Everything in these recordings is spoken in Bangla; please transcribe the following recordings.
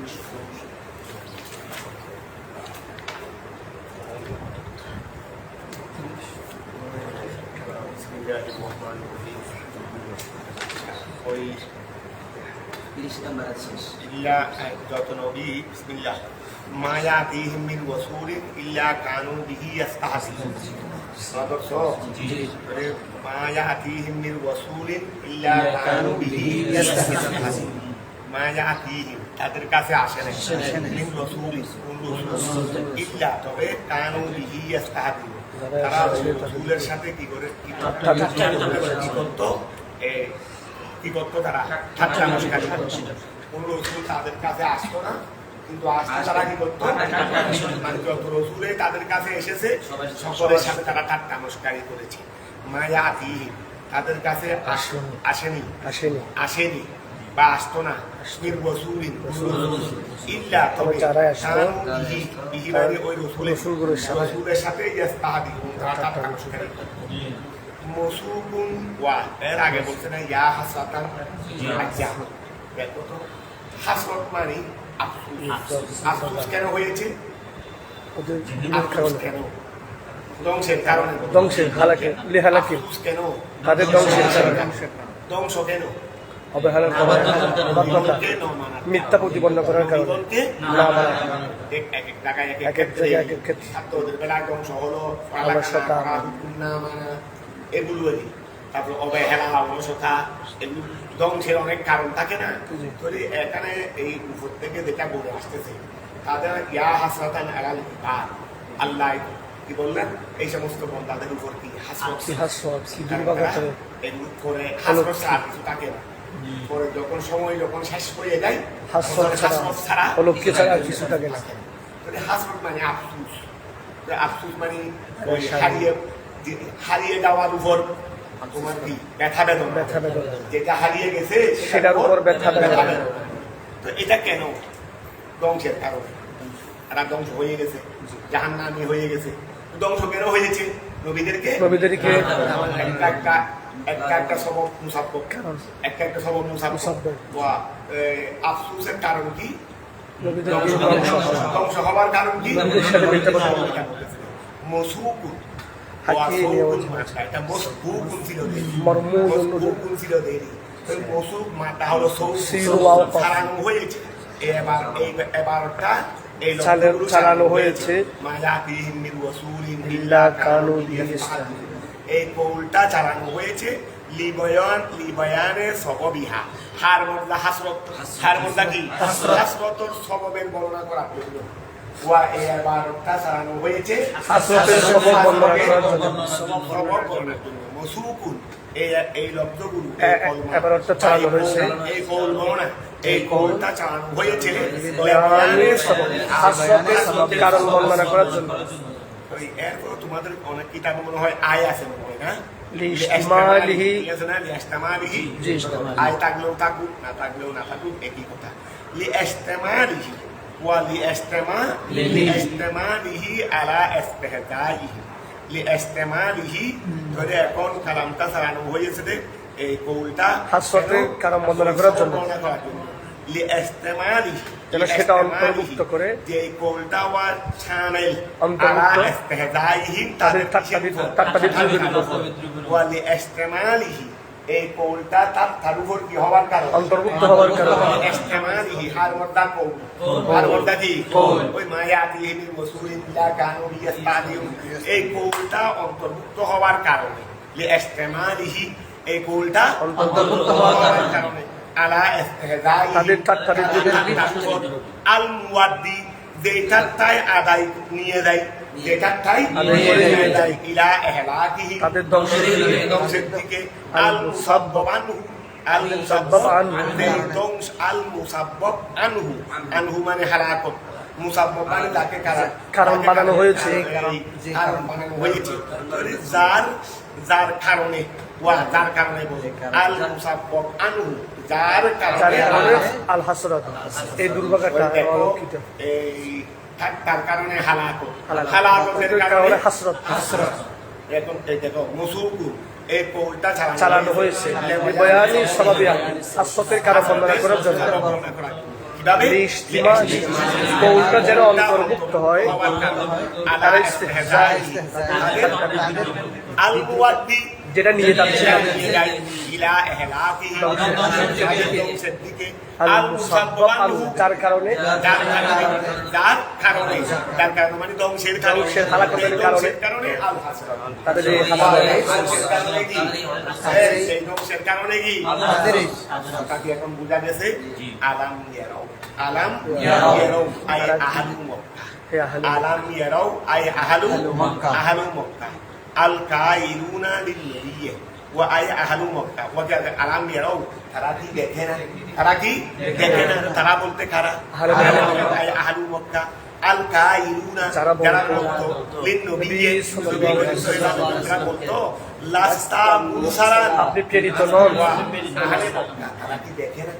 ওই ইল্লা যত নবী বিসমিল্লাহ মা ইয়াতিহিম মিন রাসূলিন ইল্লা কানু বিহি ইস্তাহজিউন সাদকসো মানে মা ইয়াতিহিম মিন রাসূলিন ইল্লা কানু বিহি ইস্তাহজিউন মা ইয়াতিহিম তাদের কাছে আসে না মিন রাসূলিন ইল্লা তবে কানু বিহি ইস্তাহজিউন তারা রাসূলের সাথে কি করে কি করতো তারা ঠাট্টা মস্করা করছিল। কোন রাসূল তাদের কাছে আসতো না, কিন্তু আসতো তারা কি করতো মানে যত রাসূলে তাদের কাছে এসেছে সকলের সাথে তারা ঠাট্টা মস্করা করেছে। মায়াতি তাদের কাছে আসেনি বা আসতো না মির রাসূলিন ইল্লা তবে বিহি মানে ওই রাসূলের সাথে ইস্তাহজিউন তারা ঠাট্টা মস্করা করতো। মসুকুন ওয়া এর আগে বলছে না ইয়া হাসরাতান আজ্জা দেখো তো হাসরত মানে আফসোস কেন হয়েছে কেন ধ্বংসের কারণে কেন তাদের ধ্বংস কেন অবহেলার মিথ্যা প্রতিপন্ন করার কারণে এক এক জায়গায় ওদের বেলায় ধ্বংস হলো এগুলোই তারপর অবহেলা অলসতা এগুলো ধ্বংসের অনেক কারণ থাকে না। এখানে এই উপর থেকে যেটা বলে আসতেছে তাদের ইয়া হাসরাতান আলাল ইবাদ আল্লাহ কি বললেন এই সমস্ত বান্দাদের উপর কি হাসরত এগুলো করে হাসরত ছাড়া কিছু থাকে না। পরে যখন সময় যখন শেষ হয়ে যায় হাসরত ছাড়া অলৌকিক ছাড়া কিছু থাকে না। হাসরত মানে আফসোস, আফসোস মানে হারিয়ে যাওয়ার উপর তোমার কি ব্যথা বেদনা যেটা হারিয়ে গেছে সেটার উপর ব্যথা বেদনা। তো এটা কেন ধ্বংসের কারণে তারা ধ্বংস হয়ে গেছে, জাহান্নামী হয়ে গেছে। ধ্বংস কেন হয়েছে? নবীদেরকে একটা সবব মুসাব্বব একটা সবব মুসাব্বব আফসোসের কারণ কি? ধ্বংস হওয়ার কারণ কি? মসুকুন চালানো হয়েছে এই কৌলটা চালানো হয়েছে লিবয়ানের সববিহা হার মধ্যে হাসরত কি হাসরতর সববের বর্ণনা করা প্রয়োজন। চালানো হয়েছে এই লব্ধগুলো চালানো হয়েছে এই কৌলটা চালানো হয়েছে কারণ বর্ণনা করার জন্য। এরপর তোমাদের অনেক কিতাব মনে হয় আয় আছে মনে হয় না আয় থাকলেও থাকুক না থাকলেও না থাকুক একই কথা। ধরে এখন কালামটা চালানো হয়েছে এই কৌলটা কারণ বর্ণনা করার জন্য সেটা অন্তর্ভুক্ত করে যে কৌলটা এই কৌলটা তার উপর কি হওয়ার কারণ অন্তর্ভুক্ত হওয়ার কারণে এই কৌলটা অন্তর্ভুক্ত হওয়ার কারণে এই কৌলটা অন্তর্ভুক্ত হওয়ার কারণে আল মুয়াদ্দি যেটাই আদায় নিয়ে যায় যেটাই ইলা ইহলাকিহি তাদের ধ্বংসের দিকে আল মুসাব্বাব আনহু মানে হালাকত মুসাব্বাব মানে তাকে কারণ বানানো হয়েছে যার কারণে বলে আল মুসাব্বাব আনহু যার কারণে আল হাসরাত এই দুর্ভাগ্যটা অলৌকিক এই তার কারণে হালাকতের কারণে হাসরাত এখন এই দেখো মুসুকু এই কৌলটা চালানো হয়েছে বয়ানি সবাবিয়া হাসরাতের কারণ বর্ণনা করার জন্য কিভাবে কৌলটা যেন অন্তর্ভুক্ত হয় আল মুওয়াদ্দি যেটা নিয়ে যাচ্ছে ইলা ইহলাকিহি আল মুসাব্বাব যার কারণে মানে ধ্বংসের কারণে আল হাসরাত তাদের এই ধ্বংসের কারণে কি তাকে এখন বোঝা গেছে আলাম ইয়ারাও আই আহলু মক্কা আলাম ইয়ারাও আই আহলু মক্কা আল কাইলুনা লিল নবিয়্যি ওয়া আই আহলু মক্কা ওয়া আলাম ইয়ারাও তারা কি দেখে না তারা বলতে কারা আই আহলু মক্কা আল কাইলুনা যারা বলতো লিন নবিয়্যি যারা বলতো লাস্তা মুরসালান আপনি প্রেরিত নন আহলে মক্কা তারা কি দেখে না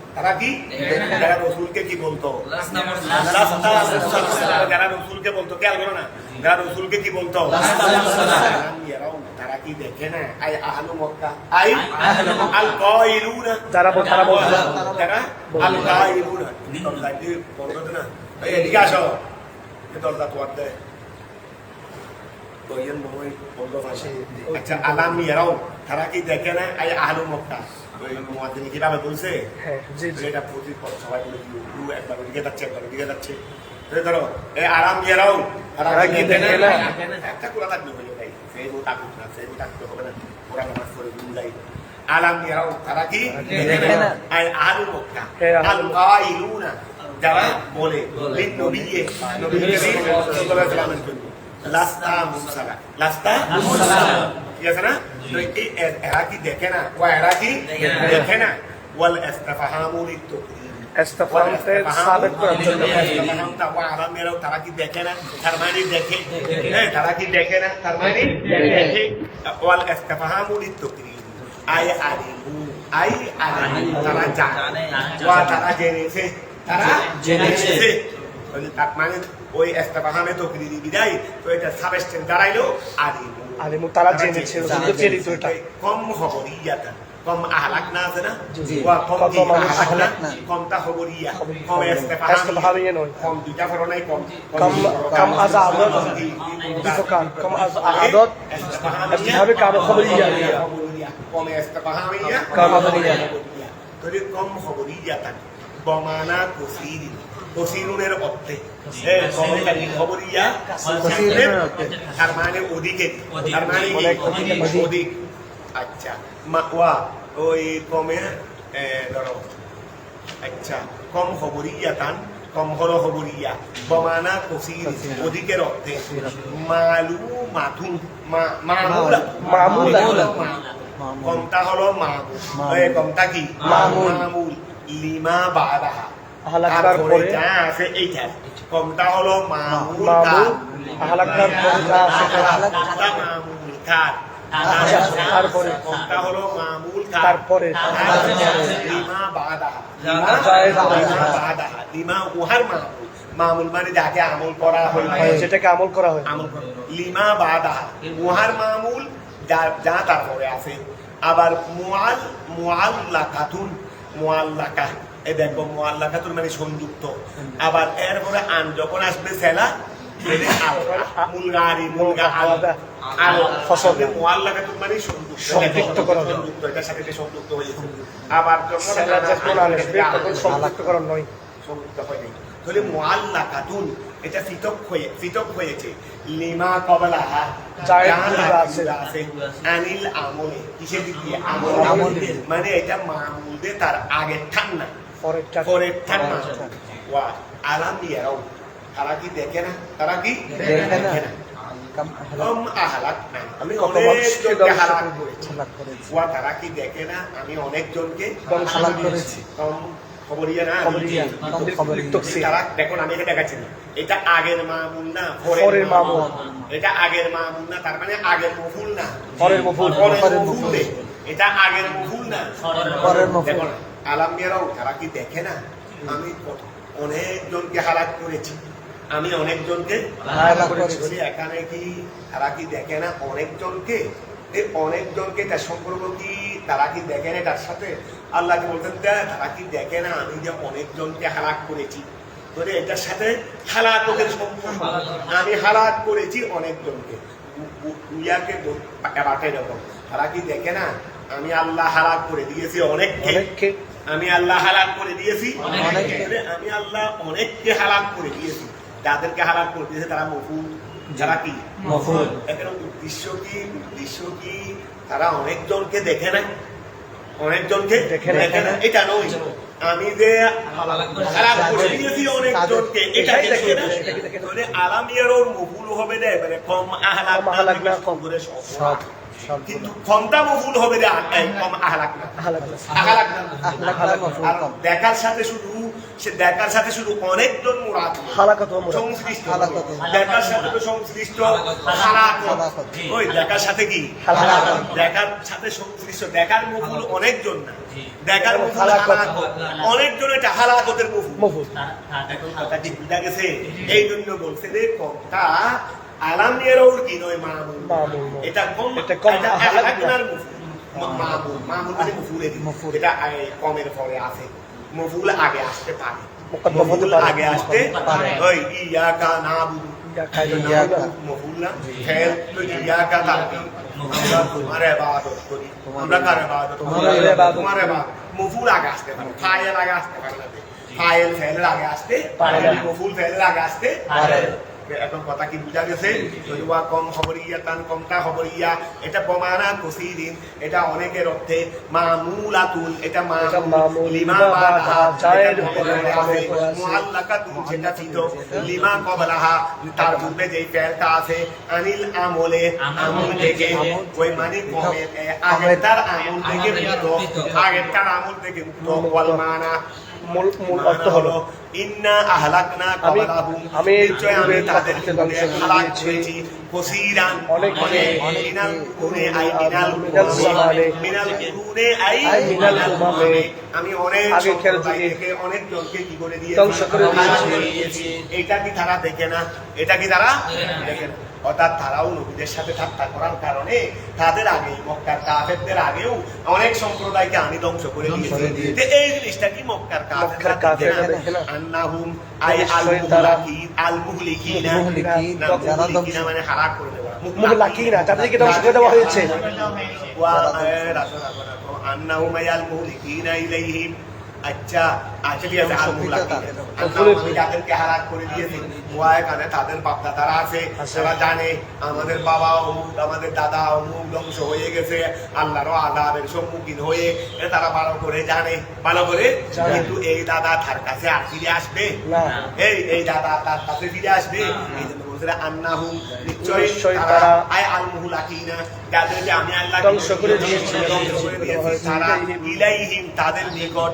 যারা রাসূলকে কি বলতো লাস্তা মুরসালান যারা রাসূলকে বলতো খেয়াল করো না যারা রাসূলকে কি বলতো তারা কি দেখে না আই আহলু মক্কা আই আল কাইলুনা যারা বলতো যারা আল কাইলুনা তাকে বলতো না এদিকে আসো দরজা তো আদে দয়ন বই বলতো ভাষা আচ্ছা আলাম ইয়ারাও তারা কি দেখে না আই আহলু মক্কা ওই মুয়াদ্দিন কিভাবে বলছে হ্যাঁ জি যেটা প্রতি সবাই বলে ইউ একবার ওদিকে যাচ্ছে ধরো এই আরাম ইয়ারাও তারা কি দেখে না একটা কোরআন লাগবে হয়ে যায় সেই বউ তাকুত না সেই বউ তাকুত হবে না কোরআন নামাজ পড়ে বুঝাই আলাম ইয়ারাও তারা কি দেখে না আই আহলু মক্কা আল কাইলুনা যারা বলে লিন নবিয়্যি সাল্লাল্লাহু আলাইহি ওয়াসাল্লামের জন্য লাস্তা মুরসালা ঠিক আছে না তো এরা কি দেখে না ওয়াল ইস্তিফহামু লিত-তাকরীর ইস্তিফহামতে সাবেত করার জন্য তারা কি দেখে না তার মানে দেখে তারা কি দেখে না তার মানে দেখে ওয়াল ইস্তিফহামু লিত-তাকরীর আই আলিমু তারা জানে ওয়া তারা জেনেছে তার মানে ওই ইস্তিফহামে তাকরীরি বিদায় তো এটা সাবস্টেন্স দাঁড়াইলো আলিমু তারা জেনেছে প্রেরিত এটা কম খবরিয়াতা কম আহলাকনা আছে না ওয়া কম আহলাকনা কমটা খবরিয়া কম ইস্তিফহামিয়া নয় কম দুইটা ফরনাই কম আযাদত কম আযাদত ইস্তিফহামে কাম খবরিয়া কম ইস্তিফহামিয়া কাম খবরিয়া তো কম খবরিয়াতা বমানা কসিরুনের অর্থে খবরিয়া তার মানে অধিকে তার মানে অধিক আচ্ছা ওয়া ওই কমে ধরো আচ্ছা কম কম হলো খবরিয়া বমানা কসির অধিকের অর্থে মামুলা কমটা হলো কমটা কি মামুল লিমা বাদাহা আহলাকার পরে যা আছে এইটা কমটা হলো মামুল আহলাকার পরে যা আছে মামুল কার তারপরে কমটা হলো মামুল তারপরে লিমা বাদাহা লিমা উহার মামুল মানে যাকে আমল করা হয় যেটাকে আমল করা হয় লিমা বাদাহা উহার মামুল যা তারপরে আছে আবার মুআল্লাকা এই দেখো মুআল্লাকাতুন মানে সংযুক্ত আবার এরপরে আন যখন আসবে সেলা আল ফসল মুআল্লাকাতুন মানে সংযুক্ত এটার সাথে সংযুক্ত হয়েছে আবার যখন যখন আসবে তখন সংযুক্তকরণ নয় সংযুক্ত হয় নাই তাহলে মুআল্লাকাতুন এটা পৃথক হয়েছে লিমা কবলাহা আছে আনিল আমলে কিসের দিক দিয়ে আমল মানে এটা মামুলদের তার আগের ঠান্না পরের ঠান্না ওয়া আলাম ইয়ারাও তারা কি দেখে না দেখে না আমি অনেকজনকে হালাক করেছি ওয়া তারা কি দেখে না আমি অনেকজনকে হালাক করেছি খবরিয়া না তারা দেখো আমি এটা দেখাচ্ছি না এটা আগের মামুল না পরের মামুল এটা আগের মামুল না তার মানে আগের মফুল না পরের মফুল এটা আগের মফুল না পরের মফুল দেখো আলামিয়ারাও তারা কি দেখে না আমি অনেকজনকে হালাক করেছি আমি অনেকজনকে হালাক করেছি এখানে কি তারা কি দেখে না অনেকজনকে এই অনেকজনকে তার সম্পর্ক কি তারা কি দেখে না তার সাথে আল্লাহকে বলতেন তারা কি দেখে না আমি যে অনেকজনকে হালাক করেছি, তোরে এটার সাথে হালাকতের সম্পর্ক, আমি হালাক করেছি অনেকজনকে। দুনিয়াকে বাটে রকম তারা কি দেখে না আমি আল্লাহ হালাক করে দিয়েছি অনেককে, আমি আল্লাহ হালাক করে দিয়েছি অনেককে, আমি আল্লাহ অনেককে হালাক করে দিয়েছি। যাদেরকে হালাক করে দিয়েছে তারা মফুল, যারা কি মফুল। এখানে উদ্দেশ্য কি তারা অনেকজনকে দেখে না, অনেকজনকে দেখে না এটা নয়, আমি যে হালাক করে দিয়েছি অনেকজনকে এটা দেখে না। তাহলে আলামিয়ারও মফুল হবে না, মানে কম আহলাক না কম করে সব, কিন্তু কমটা মফুল হবে না, কম আহলাক না। আর দেখার সাথে শুধু অনেকজন মুরাদ সংশ্লিষ্ট, দেখার সাথে তো সংশ্লিষ্ট হালাকত, ওই দেখার সাথে কি দেখার সাথে সংশ্লিষ্ট, দেখার মফুল অনেকজন না, দেখার মফুল হালাকত অনেকজন, এটা হালাকতের মফুল। এখন কথা কি বুঝা গেছে? এই জন্য বলছে যে কমটা আলামিয়ারও কি নয় মামুল, এটা কম, এটা আহলাকনার মফুল, মামুল মানে মফুল, এটা কমের পরে আছে, মফুল আগে আসতে পারে, মফুল আগে আসতে পারে। ওই ইয়াকা নাবুদু মফুল না ফেল, তো ইয়াকা তাকি আমরা তোমার ইবাদত করি, আমরা কার ইবাদত করি? তোমার ইবাদত। মফুল আগে আসতে পারে, ফাইল আগে আসতে পারে না, ফাইল ফেলের আগে আসতে পারে, মফুল ফেলের আগে আসতে পারে। এখন কথা কি বুঝা গেছে? যদিবা কম খবরিয়া তান কমটা খবরিয়া, এটা বমানা কসিরিন, এটা অনেকের অর্থে মামুলাতুল, এটা মামুল লিমা বাদা জায়ের উপরে আছে, মুআল্লাকাতুন যেটা ছিল লিমা কবলাহা, তার পূর্বে যেই ফেলটা আছে, আনিল আমলে আমল থেকে, ওই মানে কমের আগেরটার আমল থেকে মুক্ত, আগেরটার আমল থেকে মুক্ত। ওয়াল মানা মূল অর্থ হলো ইন্না আহলাকনা ক্বাবলাহুম, নিশ্চয় আমি তাদেরকে হালাক করেছি, কসীরান অনেক, মিনাল কুরুনে আই মিনাল কুরুনে আই মিনাল উমামে, আমি অনেক আগেকার যুগে থেকে অনেক জনকে কি করে দিয়েছি, ধ্বংস করে দিয়েছি। এটা কি তারা দেখে না? এটা কি তারা দেখে না? অর্থাৎ তারাও নবীদের সাথে ঠাট্টা করার কারণে তাদের আগে মক্কার কাফেরদের আগেও অনেক সম্প্রদায়কে আমি ধ্বংস করে দিয়েছি। এই জিনিসটা কি মক্কার কাফেররা দেখে না? আন্নাহুম আই আল মুহলিকিনা, মানে হালাক করে দেওয়া, মুহলাকিনা তাদেরকে ধ্বংস করে দেওয়া হয়েছে। ওয়া আন্নাহুম আল মুহলিকিনা ইলাইহিম, আচ্ছা ঠিক আছে, যাদেরকে হালাক করে দিয়েছে এখানে তাদের বাপ দাদারা আছে, তারা জানে আমাদের বাবা অমুক, আমাদের দাদা অমুক ধ্বংস হয়ে গেছে, আল্লাহরও আযাবের সম্মুখীন হয়ে, তারা ভালো করে জানে, ভালো করে। কিন্তু এই দাদা তার কাছে আর ফিরে আসবে, এই দাদা তার কাছে ফিরে আসবে। এই জন্য বলছে আন্নাহুম, নিশ্চয়ই তারা আয় আল মুহলাকিনা, যাদেরকে আমি আল্লাহ ধ্বংস করে দিয়েছি, তারা ইলাইহিম তাদের নিকট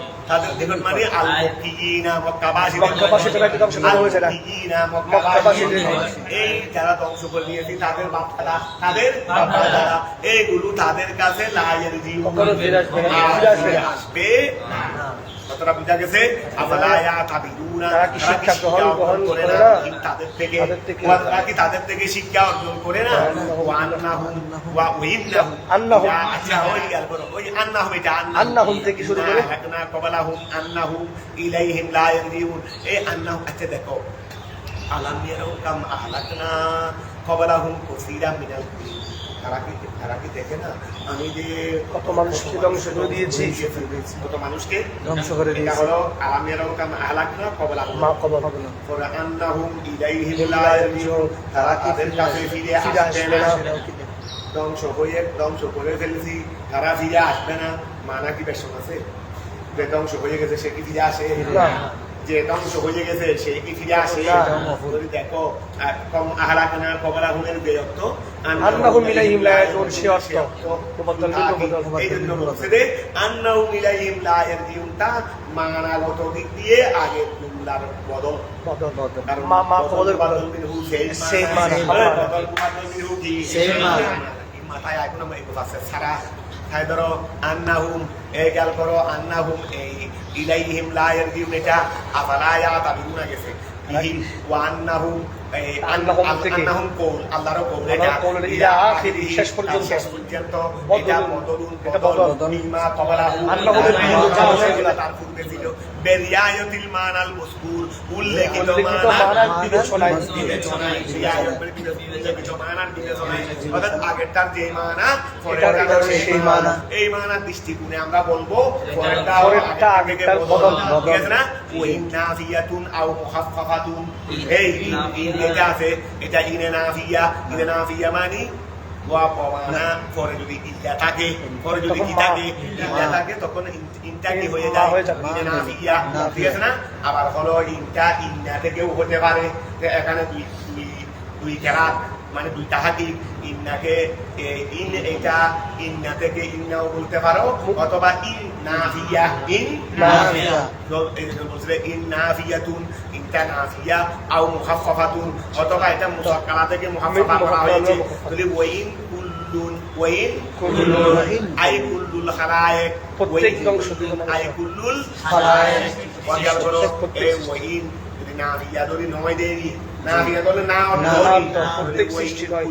মানে আল মুক্কিনা, মক্কাবাসীদের ধ্বংস করা হয়েছে না, এই যারা ধ্বংস করে দিয়েছি তাদের বাপ দাদা, এইগুলো তাদের কাছে লায়ের জীব আসবে না। কতটা বুঝা গেছে? তারা কি শিক্ষা গ্রহণ করে না তাদের থেকে? তারা কি তাদের থেকে শিক্ষা অর্জন করে না? আচ্ছা ওই আন্নাহুম, এটা আন্নাহুম থেকে শুরু করে কবলাহুম আন্নাহুম ইলাইহিম লা ইয়ারজিউন, এই আন্নাহুম। আচ্ছা দেখো, আলাম ইয়ারাউ কাম আহলাকনা কবলাহুম কাসীরাম মিনাল কুরুন, তারা কি দেখে না আমি যে কত মানুষকে ধ্বংস করে দিয়েছি, কত মানুষকে ধ্বংস করে দিয়েছি। এটা হলো আলাম ইয়ারাউ কাম আহলাকনা কবলাহুম আন্নাহুম ইলাইহিম লা ইয়ারজিউন, তারা তাদের কাছে ফিরে আসবে না, ধ্বংস করে ফেলেছি, তারা ফিরে আসবে না। মানা কি বেশ আছে? যে ধ্বংস হয়ে গেছে সে কি ফিরে আসে? যে ধ্বংস হয়ে গেছে সে কি ফিরে আসে? দেখো কম আহলাকনা কবলাহুমের যে অর্থ আন্নাহুম ইলাইহিম লা ইয়ারজিউন, সে অর্থ এই জন্য বলছে যে আন্নাহুম ইলাইহিম লা ইয়ারজিউন, তা মানাগত দিক দিয়ে আগের জুমলার বদল মিনহু, সেই মানে বদল মিনহু কি সেই মানে মাথায় এখন আমরা এই কথা ছাড়া খাই ধরো আন্নাহুম, এই খেয়াল করো আন্নাহুম এই ইলাইহিম লা ইয়ারজিউন, এটা আফালা ইয়াতাবিরুনা গেছে, বিহি ওয়া আন্নাহুম আন্নাহুম কওল আল্লাহর কওল আল্লাহর কওল ইলা আখিরি, শেষ পর্যন্ত। এটা বদলুন এটা বদল। মিমা ক্বাবলাহু আন্নাহুম এর বিভিন্ন জায়গায় তার পূর্বে ছিল বেরিয়ায়াতিল মানাল মযকুর উল্লেখিত উল্লেখিত মানা মানার বিবেচনায় অর্থাৎ আগেরটার যে মানা এটার সেই মানা। এই মানার দৃষ্টিকোণে আমরা বলবো পরেরটা পরেরটা আগেরটার বদল। ঠিক আছে না ওই নাফিয়াতুন আও মুখাফফাতুন এই এটা আছে এটা ইনে নাফিয়া মানে ওয়া পমানা পরে যদি ইল্লা থাকে পরে যদি কি থাকে ইল্লা থাকে তখন ইনটা কি হয়ে যায় ইনে নাফিয়া ঠিক আছে না আবার হলো ইন্না থেকেও হতে পারে এখানে দুই কেরাত মানে দুইটা হাদিস ইন্নাকে এটা ইন্না থেকে ইন্নাও বলতে পারো অথবা নাফিয়া তো এই জন্য বলছে নাফিয়াতুন ইনটা নাফিয়া আও মুখাফফাতুন অথবা এটা মুসাক্কারা থেকে মুখাফফা করা হয়েছে তাহলে ওয়াইন কুল্লুন আই কুল্লুল খালায়েক প্রত্যেক অংশ আই কুল্লুল খালায়েক ওয়াইয়াল করো এই ওয়াইন যদি নাফিয়া ধরি নয় দেরি নাফিয়া বলে না অর্থ প্রত্যেক সৃষ্টি নয়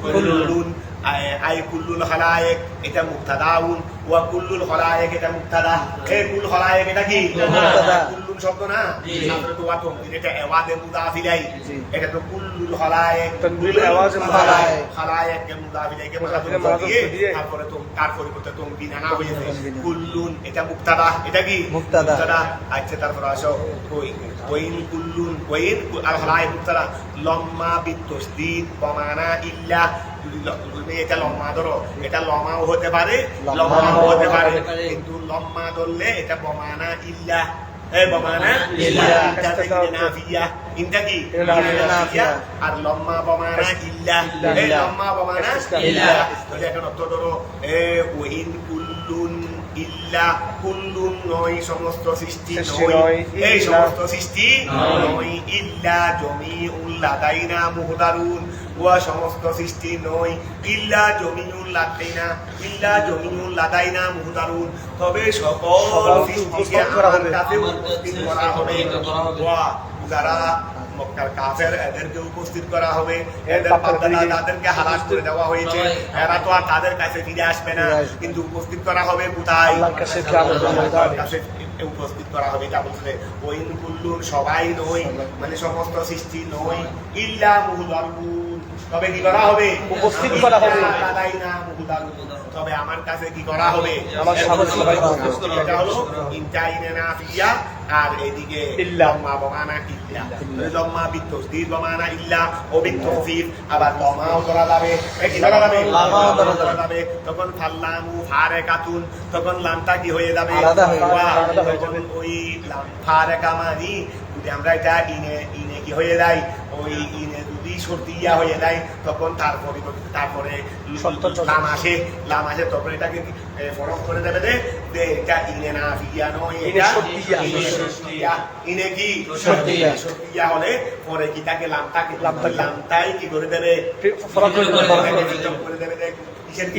কুল্লুন আই কুল্লুল খালায়েক এটা মুবতাদাউন ওয়া কুল্লুল খালায়েক এটা মুবতাদা এই কুল খালায়েক এটা কি মুবতাদা কুল্লুন শব্দ না আমরা তো ওয়াত এটা আওয়াজে মুদাফ ইলাই এটা তো কুল্লুল খালায়েক তানবিল আওয়াজে খালায়েক কে মুদাফ ইলাই কে মুদাফ দিয়ে তারপরে তো তার পরিবর্তে তো বিনা হয়েছে কুল্লুন এটা মুবতাদা এটা কি মুবতাদা আচ্ছা তারপর আসো ওয়াইন কুল্লুন ওয়াইন আল খালায়েক মুবতাদা লাম্মা বিতাসদীদ বমানা ইল্লা যদি এটা লম্মা ধরো এটা লমাও হতে পারে লম্মাও হতে পারে কিন্তু লম্মা ধরলে এটা বমানা ইল্লা বমানা ইল্লা নাফিয়া ইনটা কি নাফিয়া আর লম্মা বমানা ইল্লা লম্মা বমানা ইল্লা তাহলে এখন অর্থ ধরো ওয়াইন কুল্লুন ইল্লা কুল্লুন নয় সমস্ত সৃষ্টি নয় এই সমস্ত সৃষ্টি নয় ইল্লা জমিউল লাদাইনা মুহদারুন ওয়া সমস্ত সৃষ্টি নয় ইল্লা জমিউল লাদাইনা মুহদারুন তবে সকল সৃষ্টিকে আমার কাছে উপস্থিত করা হবে ওয়া যারা মক্কার কাফের এদেরকে উপস্থিত করা হবে এদের তাদেরকে হালাল করে দেওয়া হয়েছে এরা তো আর তাদের কাছে ফিরে আসবে না কিন্তু উপস্থিত করা হবে কোথায় আল্লাহর কাছে কিয়ামতের কাছে উপস্থিত করা হবে এটা বলছে ওয়াইন কুল্লুন সবাই নয় মানে সমস্ত সৃষ্টি নয় ইল্লা মুহদারুন তবে কি করা হবে উপস্থিত করা হবে তবে আমার কাছে কি করা হবে আমার সামনে সবাই এটা হলো ইনটাইনে নাফিয়া আর এদিকে ইল্লা মা বমানা ইল্লা লম্মা বিতাসদীদ বমানা ইল্লা ও বিতাওফির আবার লমাও করা যাবে কি করা যাবে লামাও করা যাবে তখন ফাল্লামু ফারেকাতুন তখন লামটা কি হয়ে যাবে আলাদা হয়ে যাবে ওই লাম ফারেকা মানে যদি আমরা এটা ইনে কি হয়ে যায় ওই ইনে যদি শর্তিয়া হয়ে যায় তখন তারপরে লাম আসে তখন এটাকে ফরক করে দেবে যে এটা ইনে নাফিয়া নয় এটা শর্তিয়া ইনে কি শর্তিয়া হলে পরে কি তাকে লামটাই কি করে দেবে ফরক করে দেবে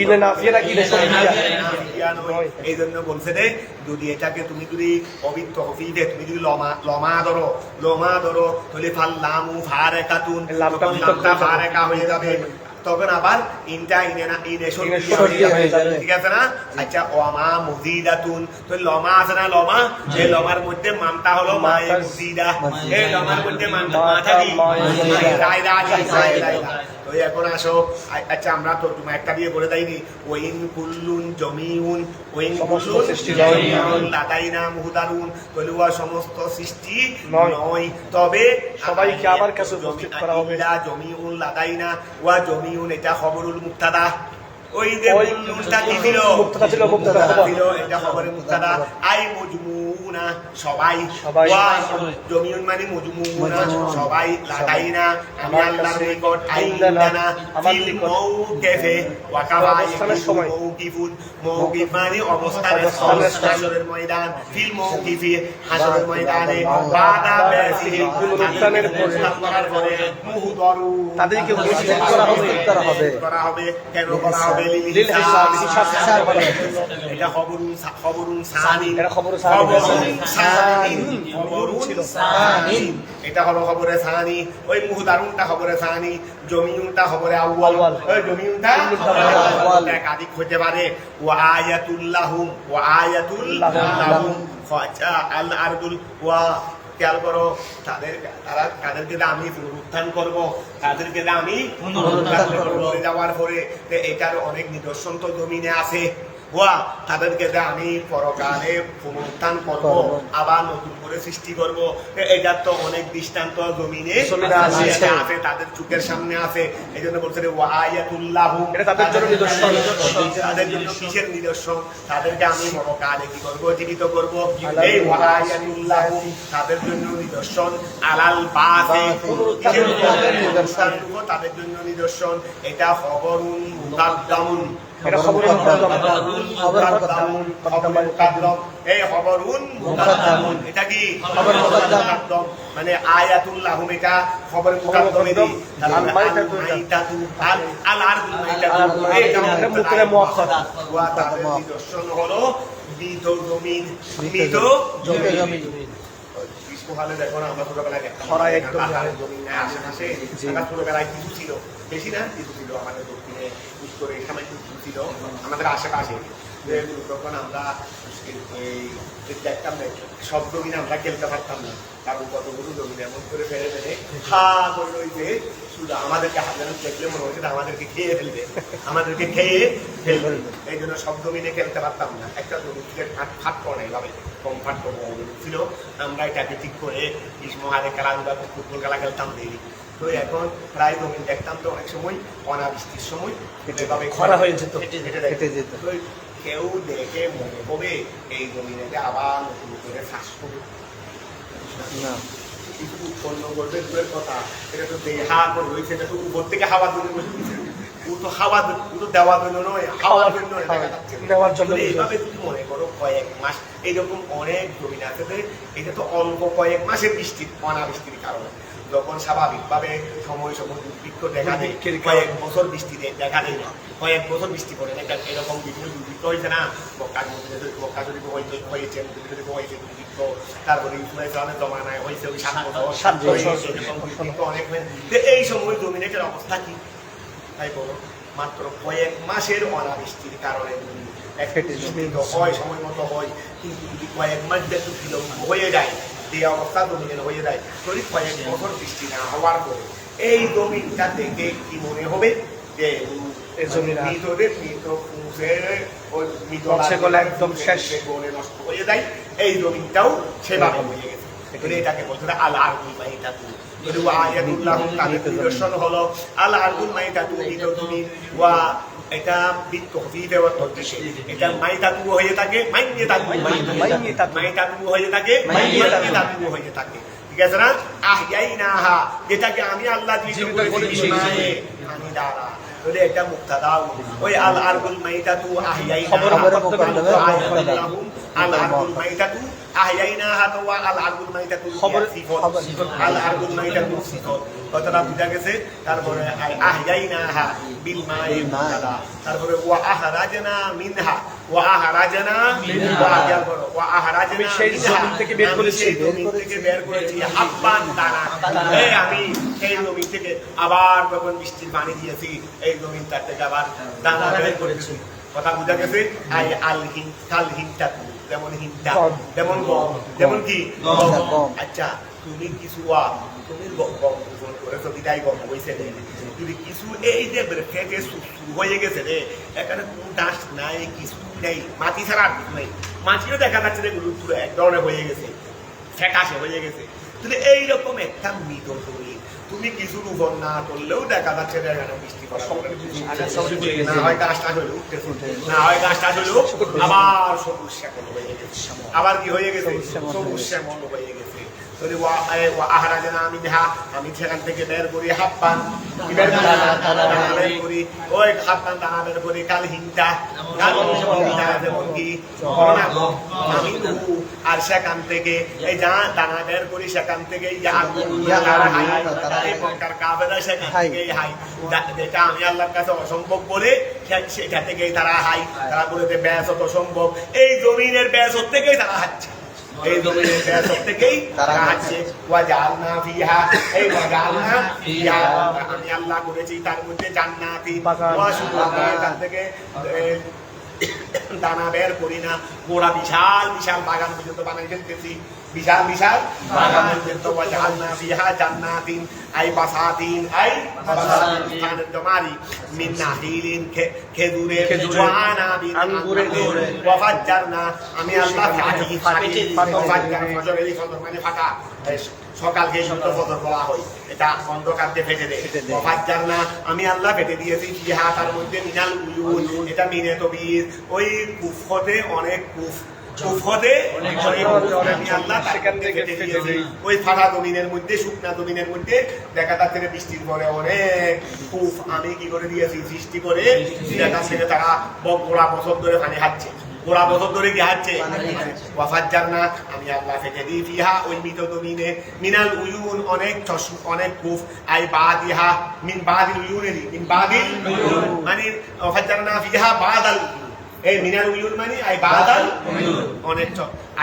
ইনে নাফিয়া নাকি শর্তিয়া নয় এই জন্য বলছে যে যদি এটাকে তুমি যদি অবিত্ত হফিদে তুমি যদি লমা ধরো তাহলে ফাল্লামু ফারেকাতুন লামটা ফারেকা হয়ে যাবে তখন আবার ইনটা ইনে শর্তিয়া হয়ে যাবে ঠিক আছে না আচ্ছা ওয়ামা মুজিদাতুন তো লমা আছে না লমা এই লমার মধ্যে মানটা হলো মায়ে মুজিদা এই লমার মধ্যে মানটা কি রাইদা তো এখন আসো আচ্ছা আমরা তর্জমা একটা দিয়ে বলে দেইনি ওয়াইন কুল্লুন জমিউন ওয়াইন কুল্লুন জমিউন লাদাইনা মুহদারুন তাহলে ওয়া সমস্ত সৃষ্টি নয় তবে সবাইকে আমার কাছে উপস্থিত করা হবে জমিউন লাদাইনা ওয়া জমিউন এটা খবরুল মুবতাদা ওই যে মুবতাদা ছিল এটা খবরের মুবতাদা আই মজমুনা সবাই ওয়া জমিউন মানে মজমুনা সবাই লাদাইনা আমি আল্লাহর নিকট আইন্দানা ফিল মৌকিফে ওয়া কাবাইফুল মৌকিফ মানে অবস্থানের হাসরের ময়দান ফিল মৌকিফি হাসরের ময়দানে বাদা বাসিল অনুষ্ঠানের পরে মুহদারু তাদেরকে উপস্থিত করা হবে কেন করা হবে হবে লিল হিসাব হিসাব এটা খবরুন সানি এটা খবর সানি এটা হলো খবরে সানি ওই মুহদারুনটা খবরে সানি জমিউনটা খবরে আউয়াল ওই জমিউনটা একাধিক হতে পারে ওয়া আয়াতুল্লাহুম আল আরদুল ওয়া খেয়াল করো তাদেরকে আমি পুনরুত্থান করবো তাদেরকে আমি পুনরুত্থান করবো যাওয়ার পরে এটার অনেক নিদর্শন তো জমিনে আছে ওয়া তাদেরকে আমি পরকালে পুনরুত্থান করবো আবার নতুন করে সৃষ্টি করবো এটার তো অনেক দৃষ্টান্ত জমিনে আছে তাদের চোখের সামনে আছে এই জন্য বলছে ওয়া আয়াতুল্লাহু তাদের জন্য নিদর্শন তাদের জন্য কিসের নিদর্শন তাদেরকে আমি পরকালে কি করবো জীবিত করবো এই ওয়া আয়াতুল্লাহু তাদের জন্য নিদর্শন আলাল বাসে তাদের জন্য নিদর্শন এটা খবরুন মুকাদ্দামুন এটা খবরুন মুকাদ্দাম এই খবরুন মুকাদ্দামুন এটা কি খবর মুকাদ্দাম মানে আয়াতুল্লাহ এটা খবর মুকাদ্দামে দি মাইতাতু আল আরদু মাইতাতু এটা মুকরে মুআক্কাদ ওয়া তাদের নিদর্শন হলো মৃত জমিন গ্রীষ্মকালে দেখো না আমরা ছোটবেলায় খরা একদম জমিন নাই আশেপাশে ছোটবেলায় কিছু ছিল বেশি না কিছু ছিল আমাদের দক্ষিণে উত্তরে সামান্য কিছু ছিল আমাদের আশেপাশে তখন আমরা দেখতাম না সব জমিনে আমরা খেলতে পারতাম না কারণ কতগুলো জমিন এমন করে ফেলে ফেলে হা করে রইতে শুধু আমাদেরকে হাজার দেখলে মনে হচ্ছে আমাদেরকে খেয়ে ফেলবে এই জন্য সব জমিনে খেলতে পারতাম না একটা জমি থেকে ফাট পড়ে এইভাবে কম ফাট পড়ে ছিল আমরা এটাকে ঠিক করে গ্রীষ্মকালে খেলাধুলা ফুটবল খেলা খেলতাম ডেইলি তো এখন প্রায় জমিন দেখতাম তো অনেক সময় অনাবৃষ্টির সময় এভাবে খরা হয়ে যেত তো কেউ দেখে মনে হবে এই জমিনে আবার নতুন করে চাষ করবে না কিছু উৎপন্ন করবে দূরের কথা এটা তো দেহা করে রয়েছে এটা তো উপর থেকে হাওয়া জন্য ও তো হাওয়া ও তো দেওয়ার জন্য নয় হাওয়ার জন্য দেওয়ার জন্য এইভাবে তুমি মনে করো কয়েক মাস এইরকম অনেক জমিন আছে এটা তো অল্প কয়েক মাসের বৃষ্টি অনাবৃষ্টির কারণে যখন স্বাভাবিকভাবে সময় দুর্ভিক্ষ দেখা দেয় কয়েক বছর বৃষ্টি দেখা দেয় না কয়েক বছর বৃষ্টি পড়ে না এরকম বিভিন্ন দুর্ভিক্ষ হয়েছে না মক্কা শরীফ হয়েছে দুর্ভিক্ষ তারপরে ইসলামের জমানায় হয়েছে ওই 7 বছর দুর্ভিক্ষ অনেক এই সময় জমিনের অবস্থা কি তাই বলো মাত্র কয়েক মাসের অনাবৃষ্টির কারণে হয় সময় মতো হয় কিন্তু যদি কয়েক মাস একটু বিলম্ব হয়ে যায় এই অবস্থা জমিনের হয়ে যায় তৈরি কয়েক বছর বৃষ্টি না হওয়ার পরে এই জমিনটা থেকে কি মনে হবে যে একদম শেষ নষ্ট হয়ে যায় এই জমিনটাও সেভাবে হয়ে গেছে এটাকে বলছে আল আরদুল মাইতাতু তাদের নিদর্শন হলো আল আরদুল মাইতাতু জমিন ওয়া এটা বিতহফিফে ওয়া তাদশীর এটা মাইতাতু হয়ে থাকে মাইতাতু হয়ে থাকে ঠিক আছে না আহইয়াইনাহা যেটাকে আমি আল্লাহ জীবিত করেছি আমি দ্বারা বলে এটা মুক্তাদা ওই আল আরদুল মাইতাতু আহইয়াইনাহা আল আরদুল মাইতাতু আহইয়াইনাহা তো আল আরদুল মাইতাতু আল আরদুল মাইতাতু কথাটা বুঝা গেছে তারপরে আহইয়াইনাহা বিল মাই মুক্তাদা তারপরে ওয়া আহরাজনা মিনহা সেই জমিন থেকে বের করেছি হাব্বান দানা আমি এই জমিন থেকে আবার যখন বৃষ্টির পানি দিয়েছি এই জমিন তার থেকে আবার দানা বের করেছি কথা বুঝা গেছে যেমন হিংটা যেমন গম যেমন কি আচ্ছা তুমি কিছু তুমি গম করেছো বিদায় গম হয়েছে যদি কিছু এই যে খেতে হয়ে গেছে রে এখানে কোনো ডাস্ট নাই কিছু নেই মাটি ছাড়া আর কিছু নেই মাটিও দেখা যাচ্ছে যে পুরো এক ধরনের হয়ে গেছে ফ্যাকাশে হয়ে গেছে তাহলে এইরকম একটা মৃত জমি তুমি কিছু রোপণ না করলেও দেখা যাচ্ছে যে এখানে বৃষ্টি করা না হয় গাছটা হলে উঠতেছে না হয় গাছটা হলেও আবার সবুজ শ্যামল হয়ে গেছে আবার কি হয়ে গেছে সবুজ শ্যামল হয়ে গেছে আহরাজনা মিনহা, আমি সেখান থেকে বের করি হাব্বান, কি বের করি? দানা বের করি। ওই হাব্বান দানা বের করি, কাল হিংটা যেমন কি আমি আর সেখান থেকে এই যা দানা বের করি সেখান থেকে সেখান থেকেই হাই, যেটা আমি আল্লাহর কাছে অসম্ভব বলে সেটা থেকেই তারা হাই, তারা বলে যে ব্যাস অত সম্ভব, এই জমিনের ব্যাস থেকেই তারা হাচ্ছে, এই জমিনের ব্যাস থেকেই তারা হাচ্ছে। ওয়াজালনা ফিহা, এই ওয়াজালনা ফিহা, আমি আল্লাহ করেছি তার মধ্যে জান্নাতি, ওয়া শুধু তার থেকে দানা বের করি না, গোড়া বিশাল বিশাল বাগান পর্যন্ত বানাই ফেলতেছি, বিশাল বিশাল বাগান পর্যন্ত। ওয়াজালনা ফিহা জান্নাতিন, আই বাসাতিন, আই বাসাতিন জমারি মিন নাহিলিন, খেজুরের, ওয়া আনাবিন, আঙ্গুরের, ওয়া ফাজ্জারনা, আমি আল্লাহ ফাটি, ফাজ্জার ফজরের ফজর মানে ফাটা, সকালকে শুদ্ধ ফজর বলা হয়, এটা অন্ধকার দিয়ে ফেটে দেয়। ফাজ্জারনা, আমি আল্লাহ ফেটে দিয়েছি, ফিহা তার মধ্যে মিনাল উয়ুন, এটা মিনে তবিজ, ওই কুফ হতে অনেক কুফ, কুফ হতে অনেক আমি আল্লাহ সেখান থেকে ফেটে দিয়েছি। ওই ফাটা জমিনের মধ্যে, শুকনা জমিনের মধ্যে দেখা যাচ্ছে বৃষ্টির পরে অনেক কুফ আমি কি করে দিয়েছি, সৃষ্টি করে, দেখা থেকে তারা গোড়া বছর ধরে পানি খাচ্ছে, গোড়া বছর ধরে কি হাঁটছে। ওয়াফাজ্জারনা, আমি আল্লাহ ফেটে দিই, ফিহা ওই মৃত জমিনে, মিনাল উয়ুন অনেক অনেক কুফ, আই বাদিহা মিন বাদিল উয়ুনেরই, মিন বাদিল মানে ওয়াফাজ্জারনা ফিহা বাদাল, এই মিনাল উয়ুন মানে আই বাদাল অনেক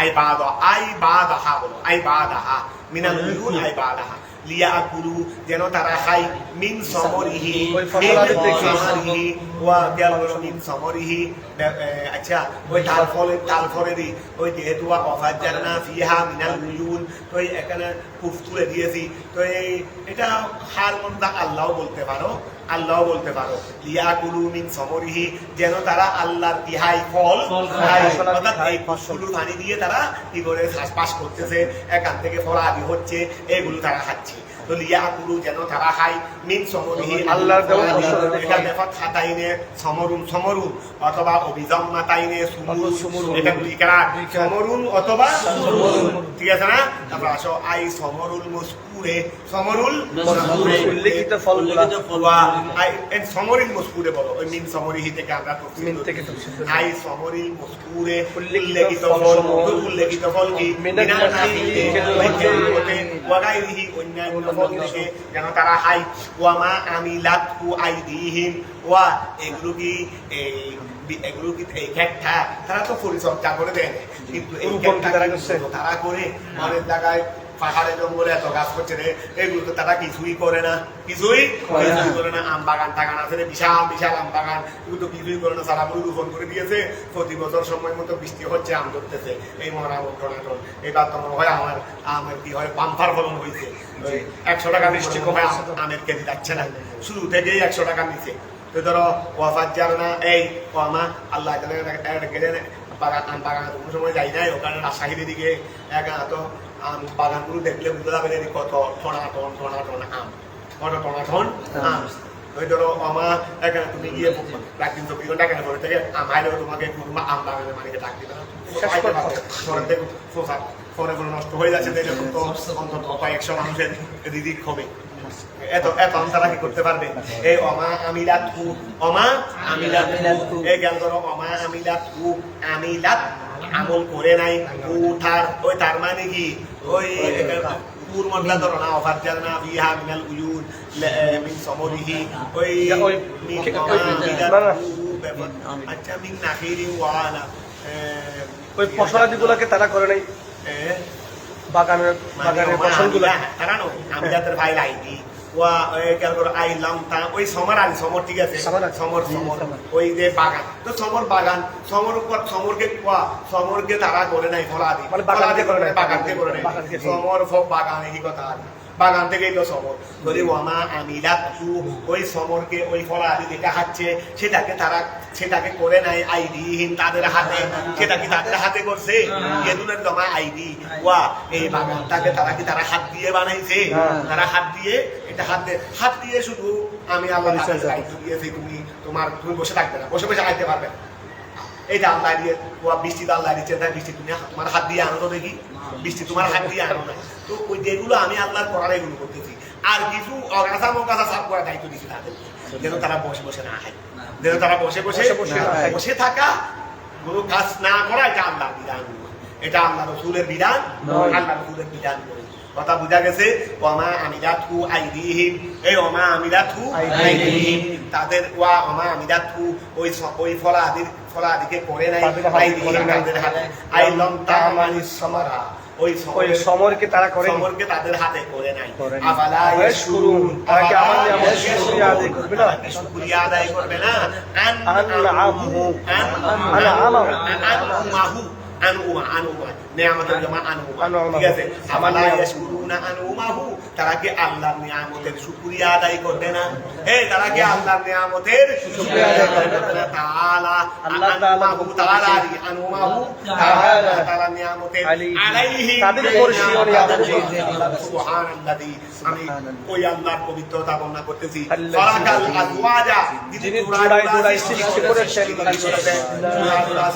আই বাদা, আই বাদাহা বলো, আই বাদাহা মিনাল উয়ুন আই বাদাহা, লিয়াকুলু যেন তারা খায়, মিন সমরিহি, মিন সমরিহি, ওয়া দেয়ালগুলো মিন সমরিহি, আচ্ছা ওই তাল ফলেরই, ওই যেহেতু ওয়াফাজ্জারনা ফিহা মিনাল উয়ুন, তো এখানে কুফ তুলে দিয়েছি, তো এটা হার মন্দা আল্লাহ বলতে পারো, আল্লাহ বলতে পারো, লিয়াকুলু মিন সমরিহি, যেন তারা আল্লাহর ইহাই ফল খায়, অর্থাৎ এই ফসলগুলো পানি দিয়ে তারা কি করে চাষবাস করতেছে, এখান থেকে ফল আদি হচ্ছে, এগুলো তারা খাচ্ছে। তো লিয়াকুলু যেন তারা খায়, মিন সমরিহি আল্লাহর দেওয়া ফসল, এটা দেখো খাতাইনে সমরুন, সমরুন অথবা অভিজম্মাতাইনে সুমুর, এটা লিখা সমরুন অথবা ঠিক আছে না। তারপর আসো আই সমরুল মুসকুরে, সমরুল মুসকুরে উল্লেখিত ফলগুলো, আই এন্ড সমরিল মুসকুরে বলো, ওই মিন সমরিহি থেকে আমরা মিন থেকে আই সমরিল মুসকুরে উল্লেখিত ফল, উল্লেখিত ফল কি মিনাল নাখিলি, ওয়াগাইরিহি অন্যান্য ফল থেকে যেন তারা হাই, ওয়ামা আমিলাতু আইদিহিম, ওয়া এগুলো কি এগুলো কি এই ক্ষেতটা তারা তো পরিচর্যা করে দেয়, কিন্তু এই ক্ষেতটা তারা করে অনেক জায়গায় পাহাড়ে জঙ্গলে এত গাছ করছে রে, এগুলো তো তারা কিছুই করে না, কিছুই করে না। আম বাগান টাগান আছে রে, বিশাল বিশাল আম বাগান, এগুলো তো কিছুই করে না, সারাগুলো রোপণ করে দিয়েছে, প্রতি বছর সময় মতো বৃষ্টি হচ্ছে, আম ধরতেছে, এই মরা টনাটন। এবার তো মনে হয় আমার কি হয় বাম্পার ফলন হয়েছে, 100 টাকা বৃষ্টি কমে আমের কেজি যাচ্ছে না, শুরু থেকেই 100 টাকা নিচে। তো ধরো ওয়াফাজ্জারনা, এই ওয়ামা আল্লাহ আম বাগান কোনো সময় যাই নাই, ওখানে রাজশাহীর দিকে তো আম বাগানগুলো দেখলে বুঝতে যাবে কত টনাটন টনাটন আম, কত টনাটন আম। ওই ধরো আমার এখানে তুমি গিয়ে প্রাকৃতিক 24 ঘন্টা এখানে পরে থেকে আম হাইলেও তোমাকে আম বাগানের মালিকে ডাক দিবে না, ফোনে ফোনে নষ্ট হয়ে যাচ্ছে, এরকম তো অন্তত কয়েকশো মানুষের দিদিক হবে, এত এত তারা কি করতে পারবে। এই অমা আমিলাত হু, অমা আমিলাত হু, এই গেল ধরো অমা আমিলাত হু, আমিলাত আমল করে নাই, উঠার ওই তার মানে কি ওই পুর মডলা ধরো না, ওয়াফাজ্জারনা ফিহা মিনাল উয়ুন মিন সমরিহি, ওই আচ্ছা মিন নাখিরি ওয়ালা, ওই ফসলাদিগুলোকে তারা করে নাই, বাগানের ফসলগুলো তারা নয়, আমিলাতের ভাই লাইদি ওয়া কেন করে আই লামতা, ওই সমর আলি সমর, ঠিক আছে সমর ওই যে বাগান, তো সমর বাগান সমরকে তারা করে নাই, ফলাদি ফলাদি করে নাই, বাগানকে করে নাই, সমর বাগান এই কথা বাগান থেকেই তো সমর। যদি ওয়ামা আমিলাতু, ওই সমরকে ওই ফলাদি যেটা খাচ্ছে সেটাকে করে নাই আইদিহিম তাদের হাতে, সেটা কি তাদের হাতে করছে, এদুনের জমা আইডি, ওয়া এই বাগানটাকে তারা হাত দিয়ে বানাইছে, তারা হাত দিয়ে এটা হাত দিয়ে শুধু আমি আল্লাহ দায়িত্ব দিয়েছি, তুমি বসে থাকবে না, বসে খাইতে পারবে না, এইটা আল্লাহ দিয়ে বৃষ্টি তো আল্লাহ দিচ্ছে, তাই বৃষ্টি তুমি তোমার হাত দিয়ে আনো তো দেখি, বৃষ্টি তোমার হাত দিয়ে আনো না। তো ওই যেগুলো আমি আল্লাহর করার এগুলো করতেছি, আর কিছু অগাছা মগাছা সাফ করার দায়িত্ব দিচ্ছি তাদেরকে, যেন তারা বসে বসে না খায়, যেন তারা বসে বসে বসে থাকা কোনো কাজ না করা, এটা আল্লাহর বিধান, এটা আল্লাহ রসুলের বিধান, আল্লাহ রসুলের বিধান করে কথা বুঝা গেছে। ওমা আমিলাতহু আইদিহিম, এই ওমা আমিলাতহু আইদিহিম, তাদের ওমা আমিলাতহু ওই ফলাদিকে করে নাই আইদিহিম তাদের হাতে, আইলম তামানিস সামারা, ওই সমরকে তারা করে, সমরকে তাদের হাতে করে নাই। আফালা ইয়াশকুরুন, তারা কি আমার নিয়ামত শুকরিয়া আদায় করবে না? শুকরিয়া আদায় করবে না। আনউমা নিয়ামতের জমা আনউমা, ঠিক আছে। আফালা ইয়াশকুরুনা আনউমাহু, তারা কি আল্লাহর নিয়ামতের শুকরিয়া আদায় করবে না? তারা কি আল্লাহর নিয়ামতের শুকরিয়া আদায় করবে না? তাআলা আনউমাহু তাআলা আনউমাহু তাআলা নিয়ামতের আলাইহি, তাদের পরিশীলন নিয়ামত। সুবহানাল্লাযী, আমি ওই আল্লাহর পবিত্রতা বর্ণনা করতেছি। ফারাকাল আজওয়াজা, যিনি জোড়ায় সৃষ্টি করেছেন,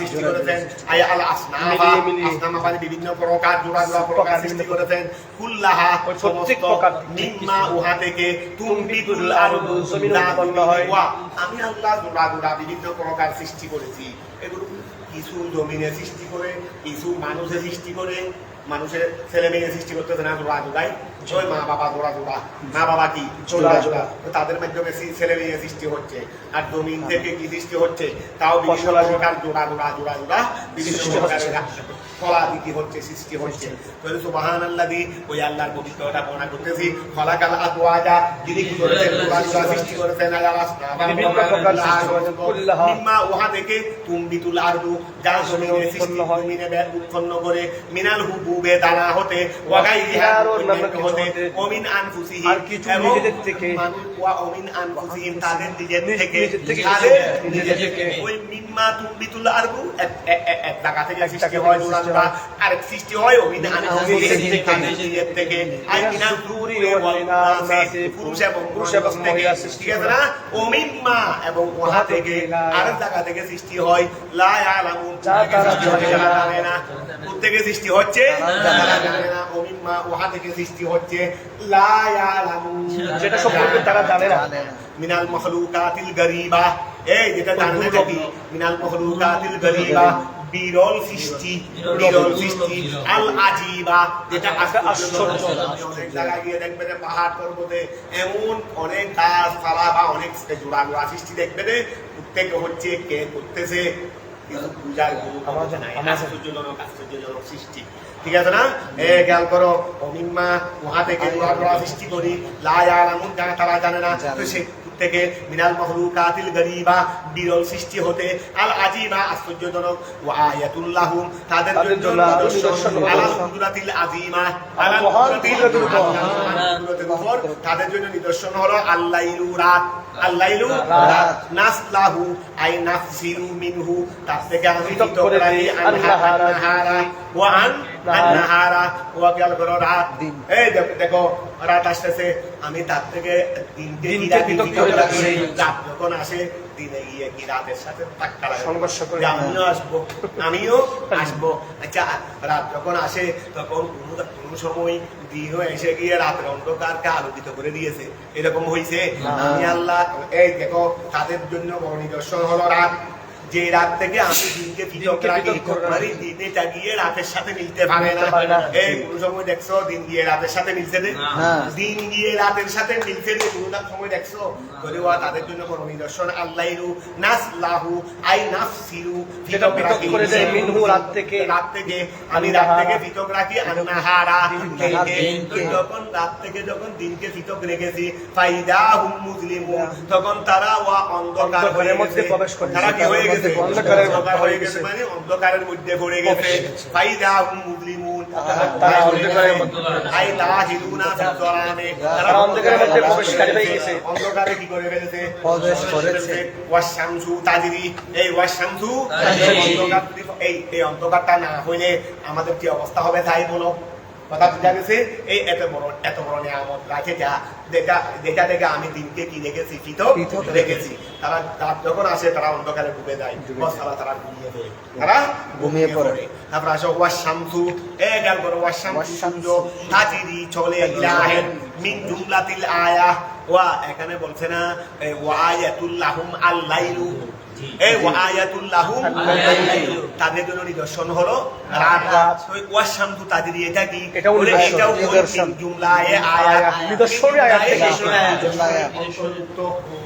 সৃষ্টি করেছেন। আয় আল আসনামা, আসনামা মানে বিভিন্ন প্রকার, জোড়া প্রকার সৃষ্টি করেছেন। কুল্লাহা, প্রত্যেক প্রকার, মিম্মা উহা থেকে, তুমবিতুল আরদু, জমিন উৎপন্ন হয়। আমি আল্লাহ জোড়া বিভিন্ন প্রকার সৃষ্টি করেছি। এগুলো কিছু জমিনে সৃষ্টি করে, কিছু মানুষে সৃষ্টি করে। মানুষের ছেলে মেয়ে সৃষ্টি করতেছে না জোড়াই, ওই মা বাবা জোড়া, মা বাবা কি জোড়া, তাদের মাধ্যমে ছেলে মেয়ে সৃষ্টি হচ্ছে। আর জমিন থেকে কি সৃষ্টি হচ্ছে, তাও বিভিন্ন প্রকার জোড়া বিভিন্ন প্রকারের ফলাদি হচ্ছে, সৃষ্টি হচ্ছে। সুবহানাল্লাযী, ওই আল্লাহর পবিত্রতা বর্ণনা করতেছি। খলাকাল আজওয়াজা, যিনি কি করেছেন, জোড়া সৃষ্টি করেছেন। বিভিন্ন প্রকার মিম্মা উহা থেকে, তুমবিতুল আরদু, যা জমিনে সৃষ্টি হয়, উৎপন্ন করে, মিনাল হুবুবে, দানা হতে, ওয়াগাইরিহা হতে, ওমিন আনফুসিহিম, আর কিছু নিজেদের থেকে, ওয়া ওমিন আনফুসিহিম, তাদের নিজের থেকে, ওই মিম্মা তুমবিতুল আরদু, এক জায়গা থেকে সৃষ্টি হয় জোড়া, আর সৃষ্টি হয় ওমিন আনফুসিহিম, তাদের নিজের থেকে। আই মিনাল যুরি ওয়াল নাসি, পুরুষ এবং মহিলা সৃষ্টি, ঠিক আছে না? ওমিম্মা, এবং ওহা থেকে, আর জায়গা থেকে সৃষ্টি হয়। লা ইয়ালামুন, তারা জানে না। কোত্থেকে সৃষ্টি হচ্ছে, তারা জানে না। ওমিম্মা, ওহা থেকে সৃষ্টি হচ্ছে। লা ইয়ালামুন, যেটা সম্পর্কে তারা জানে না। মিনাল মাখলুকাতিল গরিবা, এই যেটা জানে না কি, মিনাল মাখলুকাতিল গরিবা, বিরল সৃষ্টি, আল আজিবা, যেটা আশ্চর্য। অনেক জায়গায় গিয়ে দেখবে যে পাহাড় পর্বতে এমন অনেক গাছপালা বা অনেক জোড়া সৃষ্টি দেখবে যে প্রত্যেক হচ্ছে কে করতেছে, কিন্তু পূজার আশ্চর্যজনক সৃষ্টি, ঠিক আছে না? খেয়াল করো, অমিম্মা উহা থেকে জোড়া সৃষ্টি করি, লা ইয়ালামুন, তারা জানে না। তো সে থেকে, মিনাল মাখলুকাতিল গরিবা, বিরল সৃষ্টি হতে, আল আজিবা, আশ্চর্যজনক, ওয়া আয়াতুল্লাহুম, তাদের জন্য নিদর্শন, আলাল কুদরাতিল আজিমা, আলাল কুদরাতিল উপর তাদের জন্য নিদর্শন হলো আল্লাইলু, রাত, আল্লাইলু রাত, নাসলাহু আই নাফসিলু মিনহু, তার থেকে আমি পৃথক করে রাখি, আনহারা ওয়া আনহারা, ওয়া খেয়াল করো রাত, এই দেখো রাত আসতেছে, আমি তার থেকে দিনকে পৃথক করে রাখি। রাত যখন আসে, দিনে গিয়ে কি রাতের সাথে সংঘর্ষ করে আমিও আসবো। আচ্ছা, রাত যখন আসে, তখন কোন সময় দিনও এসে গিয়ে রাতের অন্ধকারকে আলোকিত করে দিয়েছে, এরকম হয়েছে? আমি আল্লাহ, এই দেখো, তাদের জন্য বড় নিদর্শন হলো রাত, যে রাত থেকে আমি দিনকে পৃথক রাখি, মানে দিনেটা গিয়ে রাতের সাথে মিলতে পারে না। এই কোন সময় দেখছো দিন গিয়ে রাতের সাথে মিলছে না? দিন গিয়ে রাতের সাথে মিলছে না, কোন সময় দেখছো? তাদের জন্য বড় নিদর্শন আল্লাইরু, নাসলাহু আই নাফসিরু, যেটা পৃথক করে দেয়, মিনহু, রাত থেকে, আমি রাত থেকে পৃথক রাখি, আন্নাহারা, যখন রাত থেকে যখন দিনকে পৃথক রেখেছি, ফাইদাহুম মুজলিমুন, তখন তারা অন্ধকারের মধ্যে প্রবেশ করে, তারা কি হয়ে গেছে? অন্ধকার হয়ে গেছে, মানে অন্ধকারের মধ্যে পড়ে গেছে। ফাইদাহুম মুজলিমুন, তারা অন্ধকারের মধ্যে, আই লাহিদুনা ফিল যালামে, তারা অন্ধকারের মধ্যে প্রবেশকারী হয়ে গেছে, অন্ধকারে কি করে ফেলেছে? প্রবেশ করেছে। ওয়াশ-শামসু তাজরি, এই ওয়াশ-শামসু তাজরি, এই অন্ধকারটা না হইলে আমাদের কি অবস্থা হবে তাই বলো? কথা বুঝা গেছে? এই এত বড় নিয়ামত রাখে যেটা দেখে আমি দিনকে কি দেখেছি, পৃথক দেখেছি। তারা যখন আসে তারা অন্ধকারে ডুবে যায়, তারা ঘুমিয়ে পড়ে, তারা ঘুমিয়ে পড়ে। তারপর আসো ওয়াস শামসু, খেয়াল করো, ওয়াস শামসু তাজরি চলে ইলাহেন মিন জুমলাতিল আয়া। ওয়া এখানে বলছে না ওয়া আয়াতুল লাহুম আল লাইলু, তাদের জন্য নিদর্শন হলো রাত। ওয়াস শামসু তাজরি এটা কি? এটাও জুমলায়ে আয়াত, নিদর্শনে আয়াত থেকে।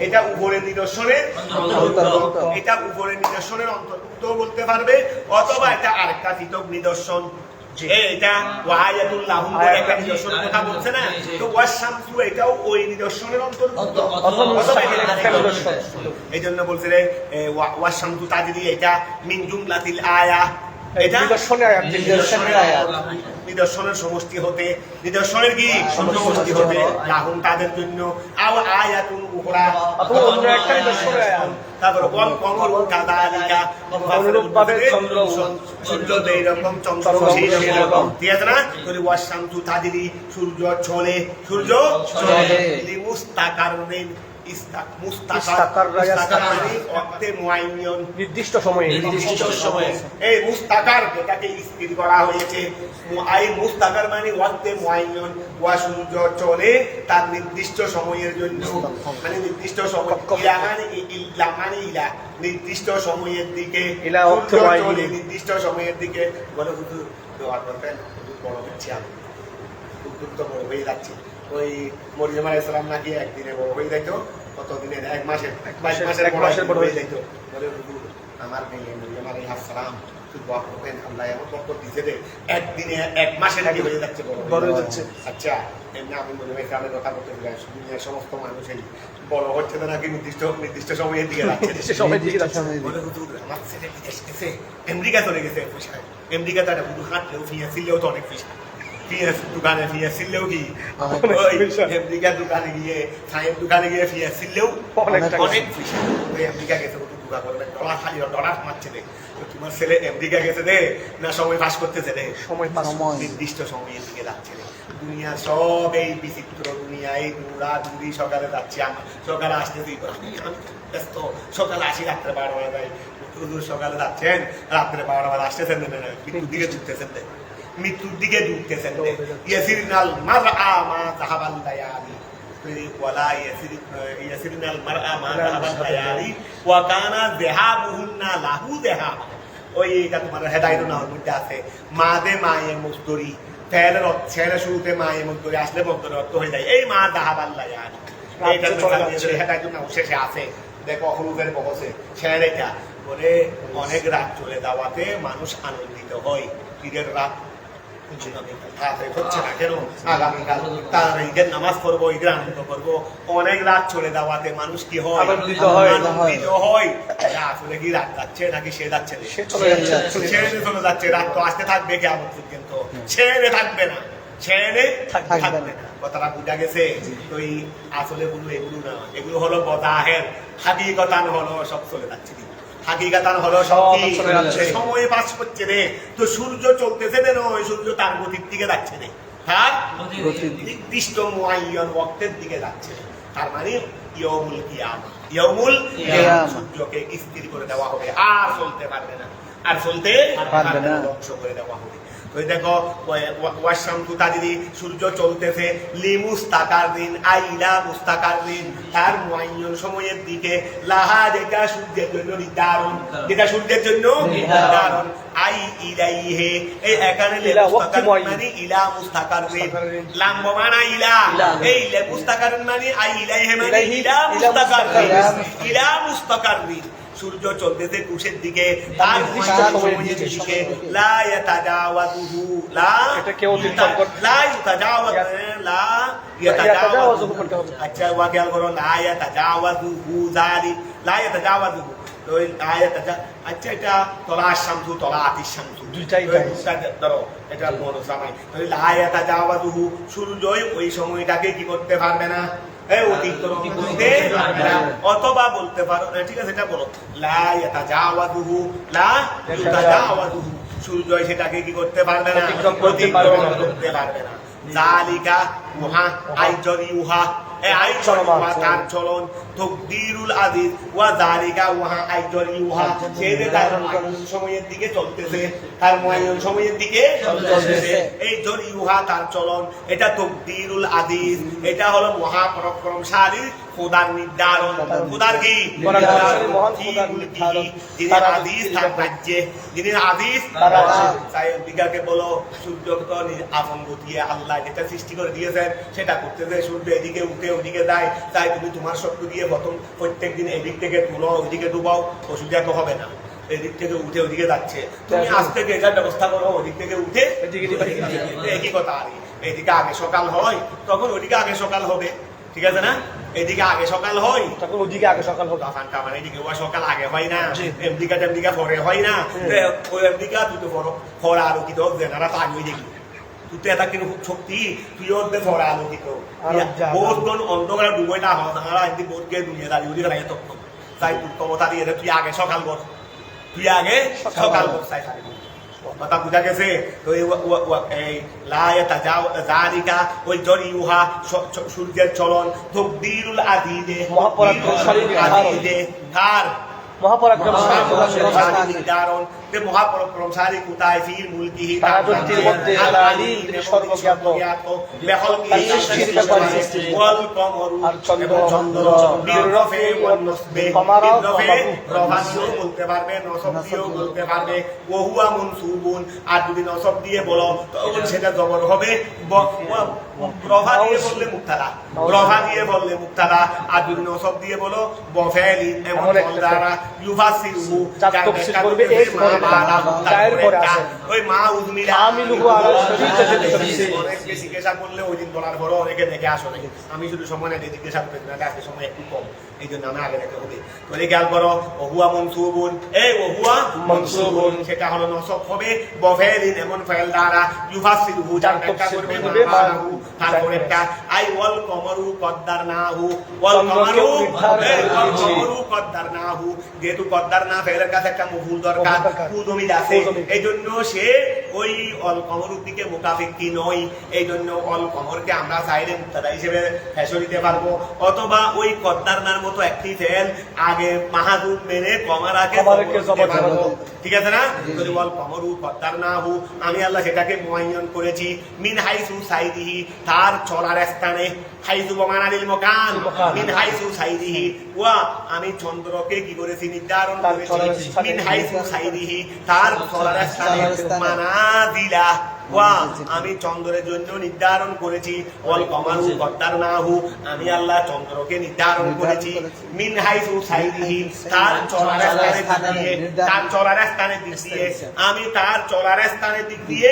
এটা উপরের নিদর্শনের অন্তর্ভুক্ত, এটা উপরের নিদর্শনের অন্তর্ভুক্ত বলতে পারবে, অথবা এটা আরেকটা পৃথক নিদর্শন। এটা ওয়ায়াতুল লাহুম বলে একটা নিদর্শন কথা বলছে না, তো ওয়াস শামসু এটাও ওই নিদর্শনের অন্তর্ভুক্ত, এই জন্য বলছে রে ওয়াস শামসু তাজরি এটা মিন জুমলাতিল আয়া, এটা নিদর্শনের সমষ্টি হতে, নিদর্শনের কি সমষ্টি হতে, লাহুম তাদের জন্য, আও আয়াতুন উখরা অন্য একটা নিদর্শনের আয়াত। তারপর ওয়াল কমরু কাযালিকা, অনুরূপভাবে সূর্য এইরকম, চন্দ্র সেই রকম, ঠিক আছে না? তাহলে ওয়াস শামসু তাজরি সূর্য চলে, সূর্য চলে লিমুস্তাকাররিন, নির্দিষ্ট সময়ে, এই মুস্তাকার যেটাকে স্থির করা হয়েছে, এই মুস্তাকার মানে ওয়াক্তে মুআইয়ান, ওয়া সূর্য চলে তার নির্দিষ্ট সময়ের জন্য, মানে নির্দিষ্ট সময়, ইলা নির্দিষ্ট সময়ের দিকে, চলে নির্দিষ্ট সময়ের দিকে। বলে হুজুর দোয়া করবেন, বড় হচ্ছে আমি, হুজুর তো বড় হয়ে যাচ্ছে। ওই মরিয়ম আলাইহিস সালাম নাকি একদিনে বড় হয়ে যাইতো, কত দিনের, এক মাসের বড় হয়ে যাইতো। বলে হুজুর আমার মেয়ে মরিয়ম আলাইহিস সালাম দোয়া করবেন, আল্লাহ এমন বরকত দিয়েছে যে একদিনে, এক মাসের আগে হয়ে যাচ্ছে, বড় হয়ে যাচ্ছে। আচ্ছা, এমনি আমি মরিয়ম আলাইহিস সালামের কথা বলতে চাই, দুনিয়ার সমস্ত মানুষেরই বড় হচ্ছে না নাকি নির্দিষ্ট সময়ের দিকে যাচ্ছে, বলে হুজুর আমার ছেলে বিদেশ গেছে, আমেরিকা চলে গেছে, আমেরিকা তার হুজুর হাঁটলেও ফিয়া ছিলেও তো অনেক পয়সা, দোকানে ফিয়া ছিলেও কি আমেরিকার দোকানে গিয়ে, চায়ের দোকানে গিয়ে ফিয়া ছিলেও অনেক পয়সা। ওই আমেরিকা গেছে, দোকা করবে, ডলার মারছে রে, তোমার ছেলে আমেরিকা গেছে রে না সময় পাস করতেছে রে, সময় নির্দিষ্ট সময়ের দিকে যাচ্ছে রে। দুনিয়া সব এই বিচিত্র দুনিয়া, এই দৌড়াদৌড়ি, সকালে যাচ্ছি, সকালে আসতেছি, আমি ব্যস্ত, সকালে আসি, রাত্রে 12 বেলা যাই, সকালে যাচ্ছেন, রাত্রে 12 বেলা আসতেছেন, মৃত্যুর দিকে ঢুকতেছেন, মৃত্যুর দিকে ঢুকতেছেন। ইয়াসিরনাল মারআ মা যাহাবাল লায়ালি, ওয়ালা ইয়াসিরনাল মারআ মা যাহাবাল লায়ালি ওয়া কানা যাহাবুহুন্না লাহু যাহাব। ওই এটা তোমার হেদায়েতুন নাহর মধ্যে আছে, মাদে মায়ে মুস্তারি, ফেলের ছেলে শুরুতে মায়ে মুস্তারি আসলে মুস্তারি অর্থ হয়ে যায় এই মা যাহাবাল লায়ালি। এইটা হেদায়েতুন নাহর শেষে আছে, দেখো হুরুফের বকসে শের এটা বলে অনেক রাত চলে যাওয়াতে মানুষ আনন্দিত হয়, ঈদের রাত হচ্ছে না কেন, আগামীকাল তার ঈদের নামাজ পড়বো, ঈদের আনন্দ করবো, অনেক রাত চলে যাওয়াতে মানুষ কি হয়, আনন্দিত হয়। আসলে কি রাত যাচ্ছে নাকি সে যাচ্ছে, চলে যাচ্ছে, রাত তো আসতে থাকবে কেমন পর্যন্ত, ছেড়ে থাকবে না, ছেড়ে থাকবে না। কথাটা বুঝা গেছে? তো এই আসলে এগুলো না, এগুলো হলো বদাহের, হাকিকতান হলো সব চলে যাচ্ছে, হাকিকাতান হলো সব সময় পাস করছে রে। তো সূর্য চলতেছে রে নয়, সূর্য তার গতির দিকে যাচ্ছে রে, তার নির্দিষ্ট মুআয়্যান ওয়াক্তের দিকে যাচ্ছে। তার মানে ইয়াউমুল কিয়ামা, ইয়াউমুল কিয়ামা, সূর্যকে স্থির করে দেওয়া হবে, আর চলতে পারবে না, আর চলতে পারবে না, ধ্বংস করে দেওয়া হবে। ওই দেখো ওয়াস শামসু তাজরি সূর্য চলতেছে, লিমুস্তাকাররিন আইলা মুস্তাকাররিন, তার মুআয়্যান সময়ের দিকে, লাহা যেটা সূর্যের জন্য নির্ধারণ, যেটা সূর্যের জন্য নির্ধারণ, আই ইলাইহি, এই এখানে মুস্তাকাররিন মানে ইলা মুস্তাকাররিন, লাম মানে ইলা, এই মুস্তাকাররিন মানে আই ইলাইহি মানে ইলা মুস্তাকাররিন, ইলা মুস্তাকাররিন। সূর্য চলতেছে কুশের দিকে, তার সময়ের দিকে, লা ইয়াতাজাওয়াজুহু, লা এটা কেউ অতিক্রম করতে, লা ইয়াতাজাওয়াজুহু করতে হবে। আচ্ছা ওয়াকিয়াল করো, লা ইয়াতাজাওয়াজুহু যালিক, লা ইয়াতাজাওয়াজুহু, তো লা ইয়াতাজা, আচ্ছা এটা তলাশ শামসু, তলাআতিশ শামসু, দুইটাই ধরো, এটা বড় সময়, তাহলে লা ইয়াতাজাওয়াজুহু, সূর্যই ওই সময়টাকে কি করতে পারবে না, অথবা বলতে পারো, ঠিক আছে এটা বলো, লা ইয়াতাজাওয়াজুহু, লা ইয়াতাজাওয়াজুহু, সূর্য সেটাকে কি করতে পারবে না, অতিক্রম করতে পারবে না। করতে পারবে না। জালিকা উহা আইজরি উহা তার চলন তকদিরুল আজিজ ওয়া জালিকা উহা আইজরি উহা সে যে তার মুআয়্যান সময়ের দিকে চলতেছে, তার মুআয়্যান সময়ের দিকে চলতেছে। এই জরি উহা তার চলন, এটা তকদিরুল আজিজ, এটা হলো মহাপরাক্রমশালী খোদার নির্ধারণ। খোদার কি? যিনি আজিজ তার রাজ্যে, যিনি আজিজ তার রাজ্যে। তাই দিগাকে বলো সূর্যকে আপন গতিয়ে আল্লাহ যেটা সৃষ্টি করে দিয়েছেন সেটা করতেছে। সূর্য এদিকে উঠে ওদিকে যায়, তাই তুমি তোমার শক্তি দিয়ে প্রথম প্রত্যেক দিন এদিক থেকে তুলো ওইদিকে ডুবাও, অসুবিধা তো হবে না। এদিক থেকে উঠে ওদিকে যাচ্ছে, তুমি আজ থেকে এটার ব্যবস্থা করো, ওদিক থেকে উঠে একই কথা। আর এদিকে আগে সকাল হয় তখন ওইদিকে আগে সকাল হবে, ঠিক আছে না? এদিকে আগে সকাল হয় তখন ওদিকে আগে সকাল হবে। মানে এদিকে ওয়া সকাল আগে হয় না, এমদিকা টেমদিকা পরে হয় না। ওই এমদিকা তুই তো ফরা আলোকিত জেনারা তো আগে দেখি তুই তো এটা কিন্তু খুব শক্তি, তুই ওর ফরা আলোকিত বোধ কোন অন্ধকার ডুবই না হয় তারা এমনি বোধকে দুনিয়া দাঁড়িয়ে উঠে লাগে তখন। তাই তুই ক্ষমতা দিয়ে তুই আগে সকাল কর, তুই আগে সকাল কর। তাই কথা বুঝা গেছে? তো এই লায়াতা জালিকা ওই জরি উহা সূর্যের চলন তকদিরুল আজিজে মহাপরাক্রমশালী আজিজে কার মহাপরাক্রমশালী নির্ধারণ। মহাপরাক্রমশালী কোথায়? ফির মুলকিহি তার রাজত্বের মধ্যে আল আলী তিনি সর্বজ্ঞাত। ওয়াল কমরু আর চন্দ্র বিরফে ওয়ান নসবে কমারা প্রভাসিও বলতে পারবে, নসব দিয়েও বলতে পারবে। ওহুয়া মুনসুবুন, আর যদি নসব দিয়ে বলো তখন সেটা জবর হবে। প্রভা দিয়ে বললে মুক্তাদা, প্রভা দিয়ে বললে মুক্তাদা, আর যদি নসব দিয়ে বলো বফেলি এমন দ্বারা ইউফাসিরহু তাফসীর করবে এক তার পরে আছে ওই মা উজমিলা আমিলুহু আলা শরীয়তি অনেকে জিজ্ঞাসা করলে ওই দিন বলার পরও অনেকে দেখে আসলে আমি শুধু সময় না জিজ্ঞাসা করতে না, আজকে সময় একটু কম, এই জন্য আমি আগে দেখতে হবে। তোরে খেয়াল করো ওহুয়া মনসুবুন, এই ওহুয়া মনসুবুন সেটা হলো নসব হবে বফেলিন এমন ফাইল দ্বারা ইউফাসিরহু যার ব্যাখ্যা করবে মাহু। তারপরে একটা আই ওয়াল কমরু কদ্দারনাহু, ওয়াল কমরু কদ্দারনাহু, যেহেতু কদ্দার না ফেলের কাছে একটা মফুল দরকার, কুদমিল আছে, এই জন্য সে ওই অল কমরুর দিকে মুকাফিকি নয়। এই জন্য অল কমরকে আমরা সাইডে মুক্তাদা হিসেবে ফেসে দিতে পারবো, অথবা ওই কদ্দারনার মতো একটি ফেল আগে মাহাদুব মেনে কমারাকে দিতে পারবো, ঠিক আছে না? যদি বল কমরু কদ্দারনাহু, আমি আল্লাহ সেটাকে মুআয়্যান করেছি মিন হাইসু সাইদিহি, তার চলার স্থানে। হাইসু বমানালিল মকান, মিন হাইসু সাইদিহি ওয়া, আমি চন্দ্রকে কি করেছি? নির্ধারণ করেছি মিন হাইসু সাইদিহি, তার চলার স্থানে। মানাজিলা ওয়া, আমি চন্দ্রের জন্য নির্ধারণ করেছি। ওয়াল কমারু কদ্দারনাহু, আমি আল্লাহ চন্দ্রকে নির্ধারণ করেছি মিন হাইসু সাইদিহি, তার চলার স্থানের দিক দিয়ে, তার চলার স্থানের দিক দিয়ে। আমি তার চলার স্থানের দিক দিয়ে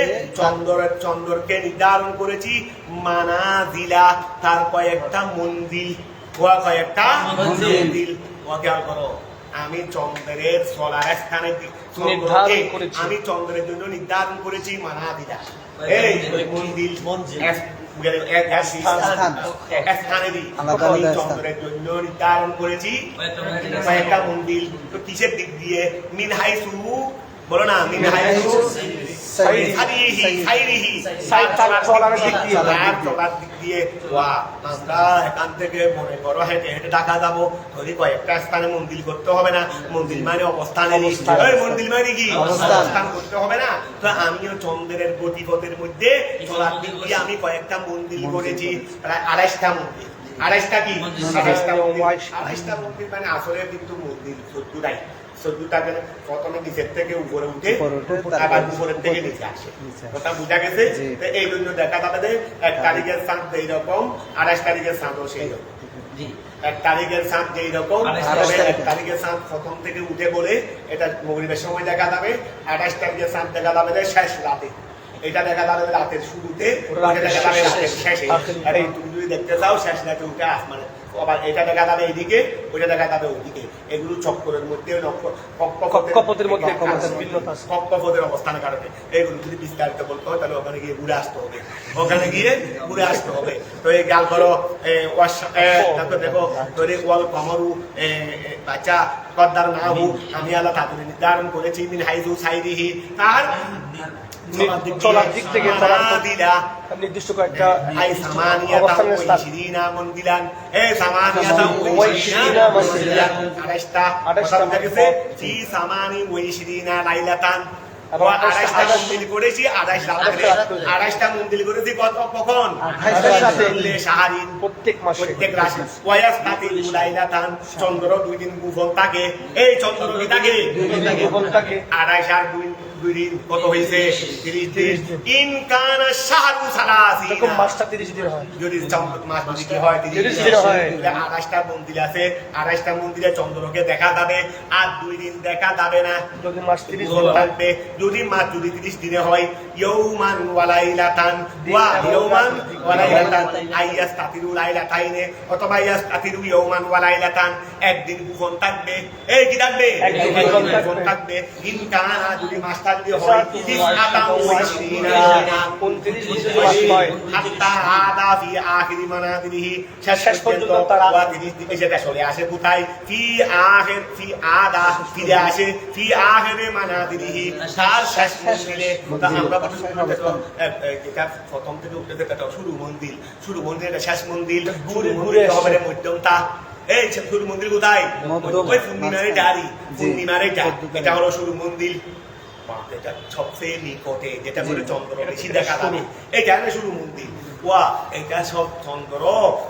চন্দ্রকে নির্ধারণ করেছি মানাজিলা, তার কয়েকটা মন্দির। ওয়া কয়েকটা মন্দির। ওয়া খেয়াল করো, আমি চন্দ্রের চলার স্থানের দিক নির্ধারণ করেছি, আমি চন্দ্রের জন্য নির্ধারণ করেছি মানাজিলা, এই মন্দির আমি চন্দ্রের জন্য নির্ধারণ করেছি কয়েকটা মন্দির। তো কিসের দিক দিয়ে? মিন হাইসু, বলো না, মিন হাইসু চলার দিক দিয়ে। আমরা এখান থেকে মনে করো হেঁটে হেঁটে ঢাকা যাবো, যদি কয়েকটা স্থানে মন্দির করতে হবে না? মন্দির মানে অবস্থানে, মন্দির মানে কি অবস্থান করতে হবে না? তো আমিও চন্দ্রের গতিপথের মধ্যে চলার দিক দিয়ে আমি কয়েকটা মন্দির করেছি, প্রায় ২৮টা মন্দির। ২৮টা কি? ২৮টা মন্দির মানে আসলে কিন্তু মন্দির ১৪টাই। ১৪টাকে প্রথমে নিচের থেকে উপরে উঠে আবার উপরের থেকে নিচে আসে, কথা বুঝা গেছে? এই জন্য দেখা যাবে ১ তারিখের চাঁদ এইরকম, ২৮ তারিখের চাঁদও সেই রকম। ১ তারিখের চাঁদ যেই রকম, ১ তারিখের চাঁদ প্রথম থেকে উঠে বলে এটা মাগরিবের সময় দেখা যাবে। ২৮ তারিখের চাঁদ দেখা যাবে শেষ রাতে, এটা দেখা যাবে রাতের শুরুতে, দেখা যাবে রাতের শেষে। আর এই তুমি যদি দেখতে চাও শেষ রাতে উঠে আসমানে আবার এটা দেখা যাবে এইদিকে, ওইটা দেখা যাবে ওইদিকে। এগুলো চক্করের মধ্যে কক্ষপথের মধ্যে ভিন্নতা আছে। কক্ষপথের অবস্থানের কারণে এগুলো যদি বিস্তারিত বলতে হয় তাহলে ওখানে গিয়ে ঘুরে আসতে হবে, ওখানে গিয়ে ঘুরে আসতে হবে। তো এই গাল করো দেখো তোরে ওয়াল কমরু বাচ্চা কদ্দার না হু আমি আল্লাহ তাদের নির্ধারণ করেছি মিন হাইজু সাইদিহি, তার চলার দিক থেকে দিলা নির্দিষ্ট কয়েকটা অবস্থানের স্থান। মন্দিলান এই সামানিয়াতা ওয়াইশিরিনা মন্দিলান 28টা গেছে জি সামানি ওয়াইশিরিনা লাইলাতান। এবং 28টা মন্দির করেছি, 28টা মন্দির করেছি কখন? 28 শাহরিন, প্রত্যেক মাসে, প্রত্যেক রাশি। ওয়াস তাতি লাইলাতান, চন্দ্র 2 দিন গোপন থাকে। এই চন্দ্র কি থাকে? 2 দিন গোপন থাকে। 28 আর 2 দিন কত হয়েছে? 30 দিন। ইন কানা শাহরু সালাসিনা, এরকম মাসটা 30 দিন হয়। যদি মাস যদি কি হয় 30 দিন হয়, 28টা মন্দির আছে, 28টা মন্দিরে চন্দ্রকে দেখা যাবে, আর 2 দিন দেখা যাবে না। যদি মাস 30 দিন থাকবে, যদি মাস যদি 30 দিনে হয়, ইয়াউমান ওয়া লাইলাতান ওয়া ইয়াউমান ওয়া লাইলাতান আইয়াস্তাতিরু লাইলাতাইনে, অথবা ইয়াস্তাতিরু ইয়াউমান ওয়া লাইলাতান, একদিন গোপন থাকবে। এই কি থাকবে? একদিন গোপন থাকবে। ইন কানা, যদি মাস থাকবে হয় 29 দিন হয়, হাত্তা আদা ফি আখিরি মানাদিহি, শেষ পর্যন্ত তারা 30 দিনে সেটা চলে আসে কোথায়? ফি আদা, ফিরে আসে ফি আখিরি মানাদিহি, তার শেষ মন্দিরে। আমরা যেটা প্রথম থেকে উঠতে যেটা শুরু মন্দির, শুরু মন্দির শেষ মন্দির, শুরু মন্দির হবে মধ্যমটা। এই শুরু মন্দির কোথায়? ওই পূর্ণিমারে ডারি, পূর্ণিমারে ডারি, এটা হলো শুরু মন্দির। এটা সবচেয়ে নিকটে, যেটা করে চন্দ্র বেশি দেখা যাবে, এটা না শুরু মন্দির। ওয়া এটা সব চন্দ্র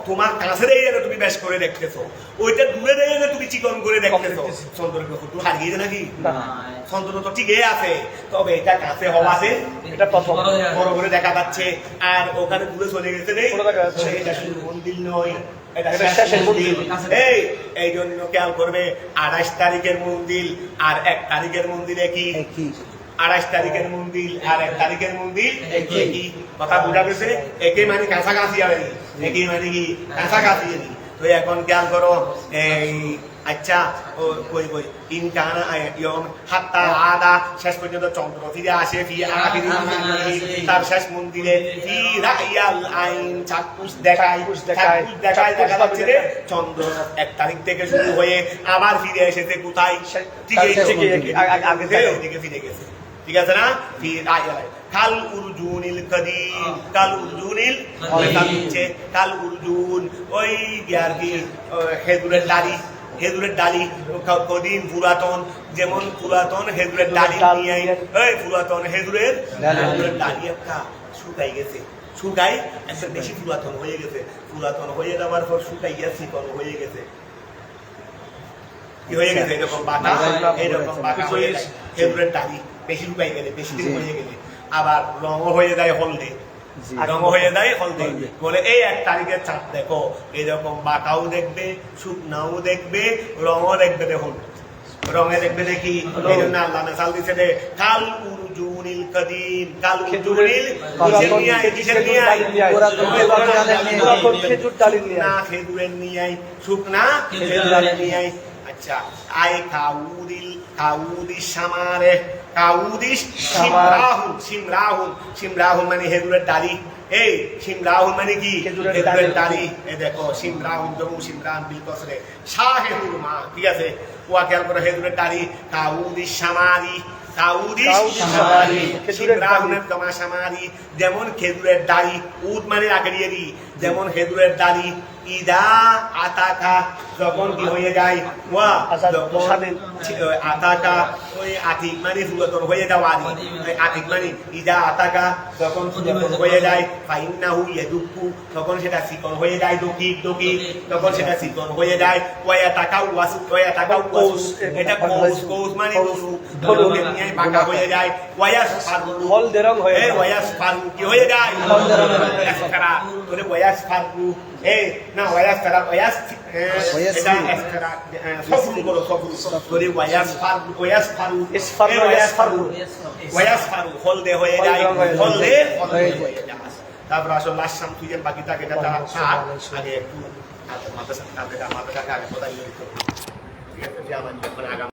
তোমার কাছে রেখে তুমি বেশ করে দেখতেছো, ওইটা দূরে রেখে তুমি চিকন করে দেখতেছো। চন্দ্রকে একটু হারিয়ে নাকি? চন্দ্র তো ঠিকই আছে, তবে এটা কাছে হওয়াতে এটা প্রথম বড় করে দেখা যাচ্ছে, আর ওখানে দূরে চলে গেছে রে, এটা শুরু মন্দির নয়, এটা শেষের মন্দির। এই জন্য খেয়াল করবে 28 তারিখের মন্দির আর 1 তারিখের মন্দিরে কি? 28 তারিখের মন্দির আর 1 তারিখের মন্দির একই। কথা বুঝা গেছে? একই মানে কাছাকাছি হবে, একই মানে কি কাছাকাছি। তো এখন খেয়াল করো, এই আচ্ছা কই ইন কানা ইয়ম হাত্তা আদা, শেষ পর্যন্ত চন্দ্র ফিরে আসে ফি আখিরি মানাদিহি, তার শেষ মন্দিরে ফি রাইয়াল আইন, চাক্ষুষ দেখায় দেখা যাচ্ছে রে চন্দ্র 1 তারিখ থেকে শুরু হয়ে আবার ফিরে এসেছে কোথায়? ঠিক আগে থেকে ফিরে গেছে, ঠিক আছে না? ফি রাইয়াল কাল উরজুনিল কদিম, কাল উরজুনিল কাল উরজুন, ওই আর কি খেজুরের ডালি, খেজুরের ডালি কদিম পুরাতন, যেমন পুরাতন খেজুরের ডালি নিয়ে এই পুরাতন খেজুরের ডালি একটা শুকাই গেছে, শুকাই একটা বেশি পুরাতন হয়ে গেছে, পুরাতন হয়ে যাওয়ার পর শুকাই গিয়ে চিকন হয়ে গেছে। কি হয়ে গেছে? এরকম বাটা হয়ে যায় খেজুরের ডালি, বেশি শুকাই গেলে, বেশি দিন হয়ে গেলে আবার রঙ হয়ে যায় হলদে, রঙ হয়ে যায় হলদে। বলে এই 1 তারিখের চাঁদ দেখো, এরকম বাটাও দেখবে, শুকনাও দেখবে, রঙও দেখবে। দেখুন রঙে দেখবে দেখি, এই জন্য আল্লাহ মিসাল দিচ্ছে যে কাল উরজুনিল কদিম, কাল উরজুনিল খেজুর ডালি নিয়ে, না খেজুরের নিয়ে, শুকনা খেজুর ডালি নিয়ে। আচ্ছা আই কাউদিস সামারে, কাউদিস শিমরাহুন মানে খেজুরের ডালি। এই শিমরাহুন মানে কি? খেজুরের ডালি। এই দেখো শিমরাহুন জমু শিমরান বিল কসরে শাহেহুল মা, ঠিক আছে? ওয়া খেয়াল করে খেজুরের ডালি। কাউদিস সামারি, যেমন খেজুরের ডালি, উদ মানে রাগড়িয়ে, যেমন খেজুরের ডালি ইদা আতাকা, যখন কি হয়ে যায়? ওয়া আতাকা, ওই আতিক মানে পুরাতন হয়ে যাওয়া, আতিক মানে ইদা আতাকা, যখন পুরাতন হয়ে যায়। ফাইন্নাহু ইয়াদুকু, তখন সেটা চিকন হয়ে যায়, দকিক তখন সেটা চিকন হয়ে যায়। ওয়ায়াতাকা ওয়াসু, এটা কৌস মানে গরু নিয়ে বাঁকা হয়ে যায়। ওয়ায়াস ফারু, হলদে রং হয়ে যায়। ওয়ায়াস ফারু কি হয়ে যায়? হলদে রং হয়ে যায়। তোরে ওয়ায়াস ফারু, এই না ওয়ায়াস ফারা, ওয়ায়াস এটা এক্সট্রা সফরু করো, সফরু তোরে ওয়ায়াস ফারু হলদে হয়ে যায়, হলদে হয়ে যায়। তারপর আসলে লাস্ট সাম তুই যেন বাকি থাকে এটা তারা থাক আগে একটু মাদ্রাসাকে আগে কোথায় ঠিক আছে যে আমার আগাম